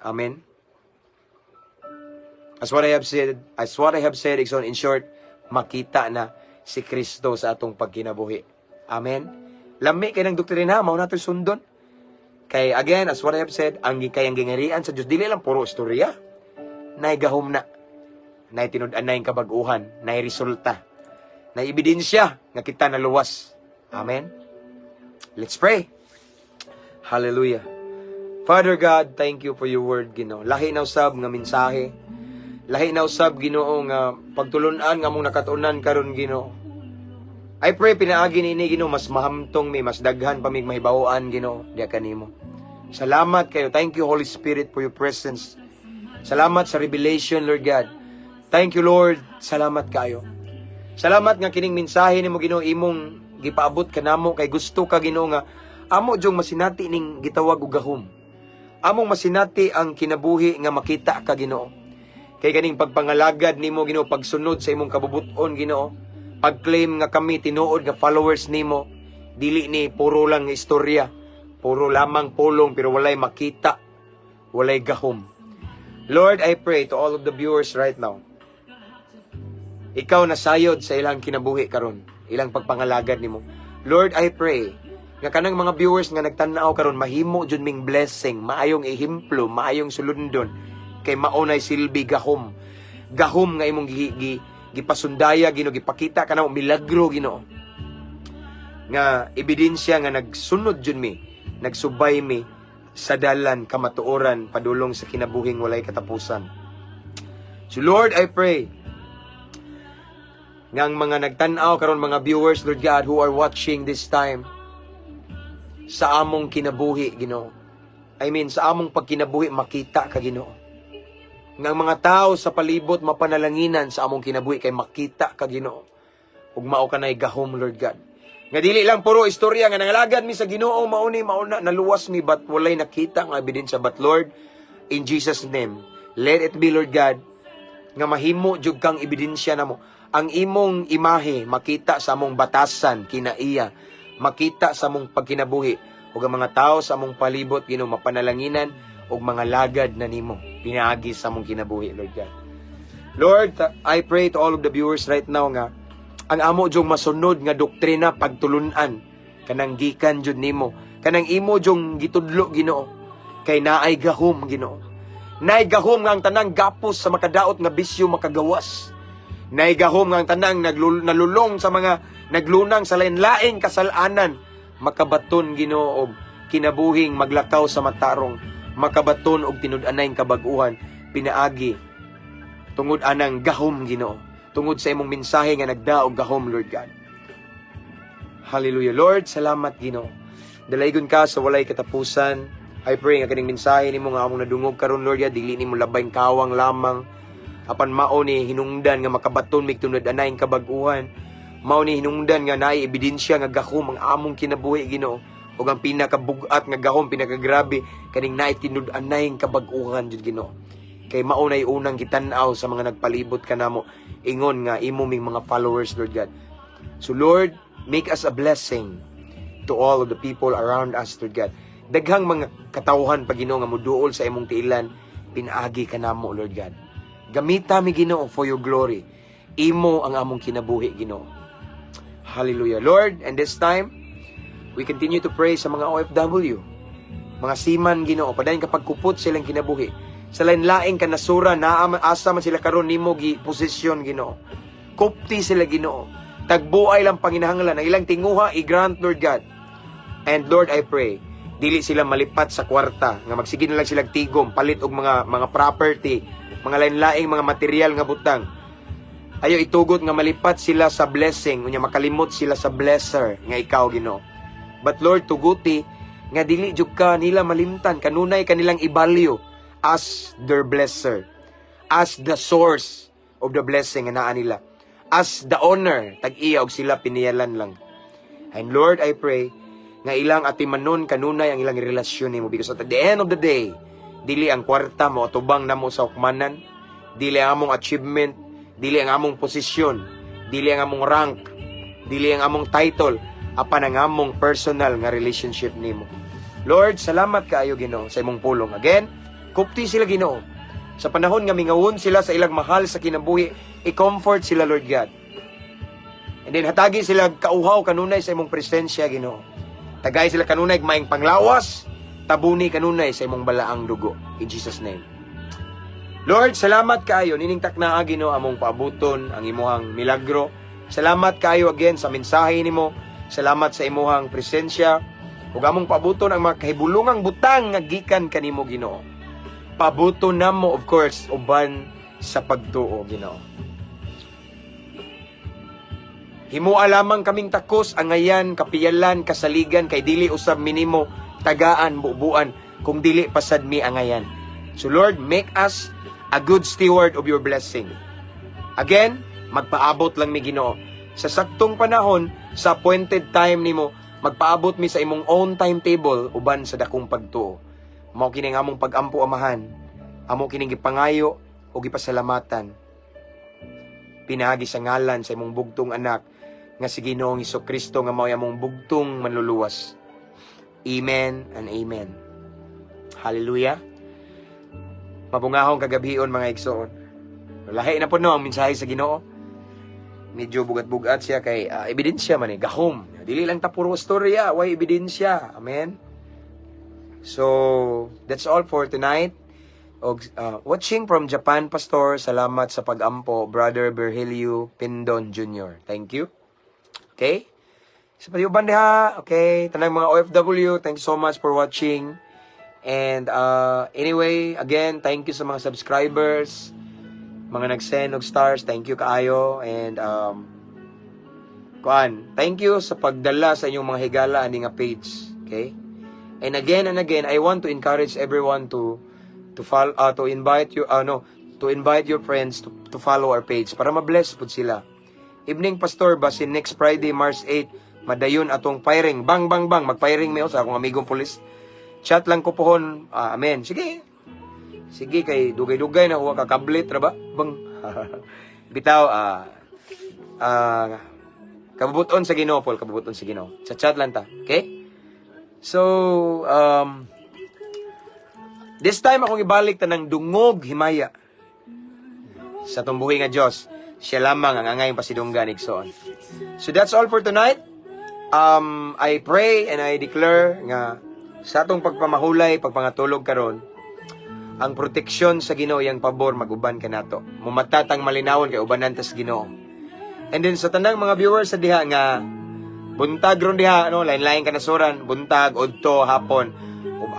Amen. As what I have said, in short, makita na si Kristo sa atong pagkinabuhi. Amen. Lami kay ng doktrina mao nato sundon. Kay again, as what I have said, ang gingarian sa Dios dili lang puro istorya. Nay gahom na. Nay tinud-anay kabaguhan, nay resulta. Nay ebidensya nga kita naluwas. Amen. Let's pray. Hallelujah. Father God, thank you for your word, Ginoo. Lahi na usab nga mensahe. Lahi na usab, Ginoo, nga pagtulunan nga mong nakatunan karon, Ginoo. I pray pinaagi ini, Ginoo, mas mahamtong mi, mas daghan pa mig mahibawoan, Ginoo, diya kanimo. Salamat kayo. Thank you, Holy Spirit, for your presence. Salamat sa revelation, Lord God. Thank you, Lord. Salamat kayo. Salamat nga kining mensahe nimo, Ginoo, imong gipaabot kanamo kay gusto ka, Ginoo, nga amo jong masinati ning gitawag og gahom. Among masinati ang kinabuhi nga makita ka, Ginoo. Kay ganing pagpangalagad nimo, Ginoo, pagsunod sa imong kabubuton, Ginoo. Pagclaim nga kami tinuod nga followers nimo, dili ni puro lang istorya, puro lamang pulong pero walay makita, walay gahom. Lord, I pray to all of the viewers right now. Ikaw nasayod sa ilang kinabuhi karon, ilang pagpangalagad nimo. Lord, I pray nga kanang mga viewers nga nagtan-aw karon mahimo jud ming blessing, maayong ehemplo, maayong sulundon kay maunay silbi gahom. Gahom nga imong gipasundaya, Ginoo, gipakita kanang milagro, Ginoo. Nga ebidensya nga nagsunod jud mi, nagsubay mi sa dalan kamatuoran padulong sa kinabuhing walay katapusan. So Lord, I pray nga ang mga nagtan-aw karon, mga viewers, Lord God, who are watching this time, sa among kinabuhi, Ginoo. I mean, sa among pagkinabuhi, makita ka, Ginoo. Nga mga tao sa palibot, mapanalanginan sa among kinabuhi, kay makita ka, Ginoo. Ug mao ka na'y gahom, Lord God. Nga dili lang puro istorya, nga nangalagad mi sa Ginoo, mauna, naluwas mi, but walay nakita nga ebidensya. But Lord, in Jesus' name, let it be, Lord God, nga mahimo jud kang ebidensya namo. Ang imong imahe, makita sa among batasan, kinaiya, makita sa among pagkinabuhi, ug ang mga tao sa among palibot, Ginoo, mapanalanginan, ug mga lagad na nimo, pinaagi sa among kinabuhi, Lord God. Lord, I pray to all of the viewers right now nga, ang amo jong masunod nga doktrina pagtulunan, kanang gikan jud nimo, kanang imo jong gitudlo, Ginoo, kay naay gahom, Ginoo. Naay gahom nga ang tanang gapos sa makadaot nga bisyo makagawas. Naay gahom nga ang tanang nalulong sa mga naglunang sa lain-laing kasalanan, makabaton, Ginoo, og kinabuhing maglakaw sa matarong, makabaton og tinud-anay kabaguhan, pinaagi tungod anang gahom, Ginoo, tungod sa imong mensahe nga nagdaog gahom, Lord God. Hallelujah. Lord, salamat, Ginoo. Dalaygon ka sa walay katapusan. I pray nga kaning mensahe nimo nga among nadungog karon, Lord God, dili nimo labayng kawang lamang, apan mao ni hinungdan nga makabaton mig tunod anay kabag-uhan, mao ni hinungdan nga naay ebidensya nga gahom ang among kinabuhi Ginoo, ug ang pinakabugat nga gahom pinakagrabe kaning naay tinud anay kabag-uhan jud Ginoo. Kay mao nay unang gitan-aw sa mga nagpalibot kanamo ingon nga imo ming mga followers Lord God. So Lord, make us a blessing to all of the people around us Lord God. Daghang mga katawhan pa Ginoo nga moduol sa imong tiilan, pinaagi kanamo Lord God. Gamita mi Ginoo for your glory. Imo ang among kinabuhi Ginoo. Hallelujah. Lord, and this time we continue to pray sa mga OFW, mga seaman Ginoo, padayon kapag kupot silang kinabuhi. Sa lain-laing kanasura asa man sila karon nimo gi posisyon Ginoo. Kupti sila Ginoo. Tagbuay lang panginahanglan ang ilang tinguha i-grant Lord God. And Lord, I pray, dili sila malipat sa kwarta nga magsige na lang sila tigom palit og mga property, mga lain-laing mga material nga butang. Ayo itugot nga malipat sila sa blessing, unya makalimot sila sa blesser nga ikaw Ginoo. But Lord, tuguti nga dili jud ka nila malimtan, kanunay kanilang i-value as their blesser, as the source of the blessing nga naa nila, as the owner, tag-iya og sila piniyalan lang. And Lord, I pray nga ilang atimanon kanunay ang ilang relasyon nimo, because at the end of the day, dili ang kwarta mo atubang namo sa hukmanan, dili ang among achievement, dili ang among posisyon, dili ang among rank, dili ang among title, apan ang among personal nga relationship nimo. Lord, salamat kaayo Ginoo sa imong pulong. Again, kupti sila Ginoo. Sa panahon nga mingawon sila sa ilang mahal sa kinabuhi, i-comfort sila Lord God. And then hatagi sila kauhaw kanunay sa imong presensya Ginoo. Tagay sila kanunay maing panglawas, tabuni kanunay sa imong balaang dugo. In Jesus name. Lord, salamat kaayo nining taknaa Ginoo among paabuton ang imuhang milagro. Salamat kaayo again sa mensahe nimo. Salamat sa imuhang presensya. Ug among paabuton ang mga kahibulungang butang nga gikan kanimo Ginoo. Paabuton namo of course uban sa pagtuo Ginoo. Himua lamang kaming takos angayan, kapiyalan, kasaligan kay dili usab minimo tagaan bubuan kung dili pasad mi angayan. So Lord, make us a good steward of your blessing. Again, magpaabot lang mi Ginoo. Sa saktong panahon, sa appointed time nimo, magpaabot mi sa imong own timetable uban sa dakong pagtuo. Mao kining among pag-ampo amahan, amo kining gipangayo o gipasalamatan. Pinagi sa ngalan sa imong bugtong anak nga si Ginoong Hesukristo nga mao among bugtong manluluwas. Amen and amen. Hallelujah. Mabungahong kagabhion mga igsoon. Lahi na po no ang mensahe sa Ginoo. Medyo bugat-bugat siya kay ebidensya man gahom. Dili lang ta puro storya, way ebidensya. Amen. So, that's all for tonight. Watching from Japan, Pastor. Salamat sa pag-ampo, Brother Virgilio Pindon Jr. Thank you. Okay? Sa payuban diha, okay? Tanang mga OFW, thank you so much for watching. And anyway, again, thank you sa mga subscribers, mga nag-send og stars, thank you kaayo. And thank you sa pagdala sa inyong mga higala ani nga page. Okay? And again, I want to encourage everyone to follow, to invite your friends to follow our page para ma-bless pud sila. Evening Pastor, basin next Friday, March 8, madayon atong firing. Bang bang bang, mag-firing mi sa akong amigong pulis. Chat lang ko pohon. Amen. Sige. Sige kay dugay-dugay na huwa ka kablit ra ba? Bang. Bitaw kabubuton sa Ginoo, Paul, kabubuton sa Ginoo. Sa chat lang ta. Okay? So, this time akong ibalik ta ng dungog himaya sa tumbuhi nga Dios. Siya lamang ang angay pasidunggan igsoon. So that's all for tonight. I pray and I declare nga sa atong pagpamahulay, pagpangatulog karon, ang proteksyon sa Ginoo yang pabor maguban kanato. Mumatatang malinawon kay ubanan ta sa Ginoo. And then sa tanang mga viewers sa diha nga buntag ron diha, lain-lain kanasuran, buntag, udto, hapon.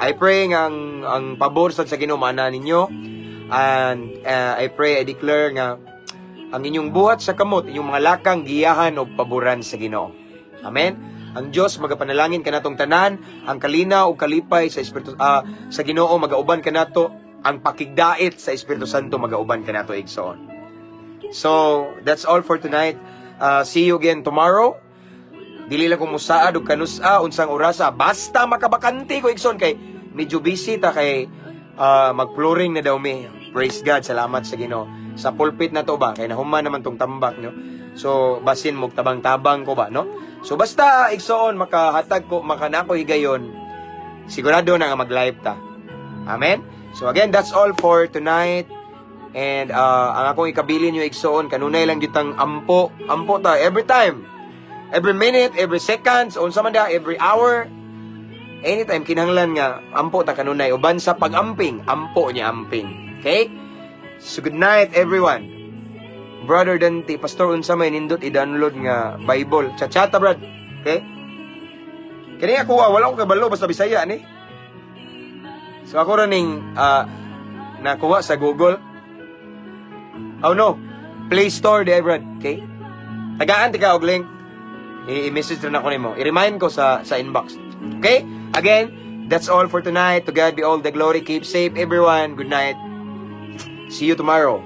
I pray nga ang pabor sa Ginoo maana ninyo. And I pray, I declare nga ang inyong buhat sa kamot, inyong mga lakang giyahan o paboran sa Ginoo. Amen. Ang Dios magapanalangin kanatong tanan, ang kalinaw o kalipay sa espiritu sa Ginoo magauban kanato ang pakigdait sa Espiritu Santo magauban kanato igsoon. So, that's all for tonight. See you again tomorrow. Dili lang kung musaad o kanusa, unsang orasa. Basta makabakante ko, Ikson, kay medyo busy ta kay mag-flooring na daw mi. Praise God, salamat sa Ginoo. Sa pulpit na to ba, kay nahuman naman tong tambak, no? So, basin mo tabang-tabang ko ba, no? So, basta, Ikson, makahatag ko, makanako higayon, sigurado na nga mag-live ta. Amen? So, again, that's all for tonight. And ang akong ikabilin nyo, Ikson, kanunay lang ditang ampo ta, every time. Every minute, every seconds, unsa man da, every hour, anytime kinahanglan nga ampo ta kanunay uban sa pag-amping, ampo niya amping. Okay? So good night everyone. Brother Dante, Pastor unsa may nindot i-download nga Bible. Chachata brad. Okay? Kani ako wala ko kabalo basta Bisaya ni. So ako ra ning nakuha sa Google. Oh no. Play Store di brad. Okay? Tagaan tika og link. I-message rin ako nimo. I-remind ko sa inbox. Okay? Again, that's all for tonight. To God be all the glory. Keep safe, everyone. Good night. See you tomorrow.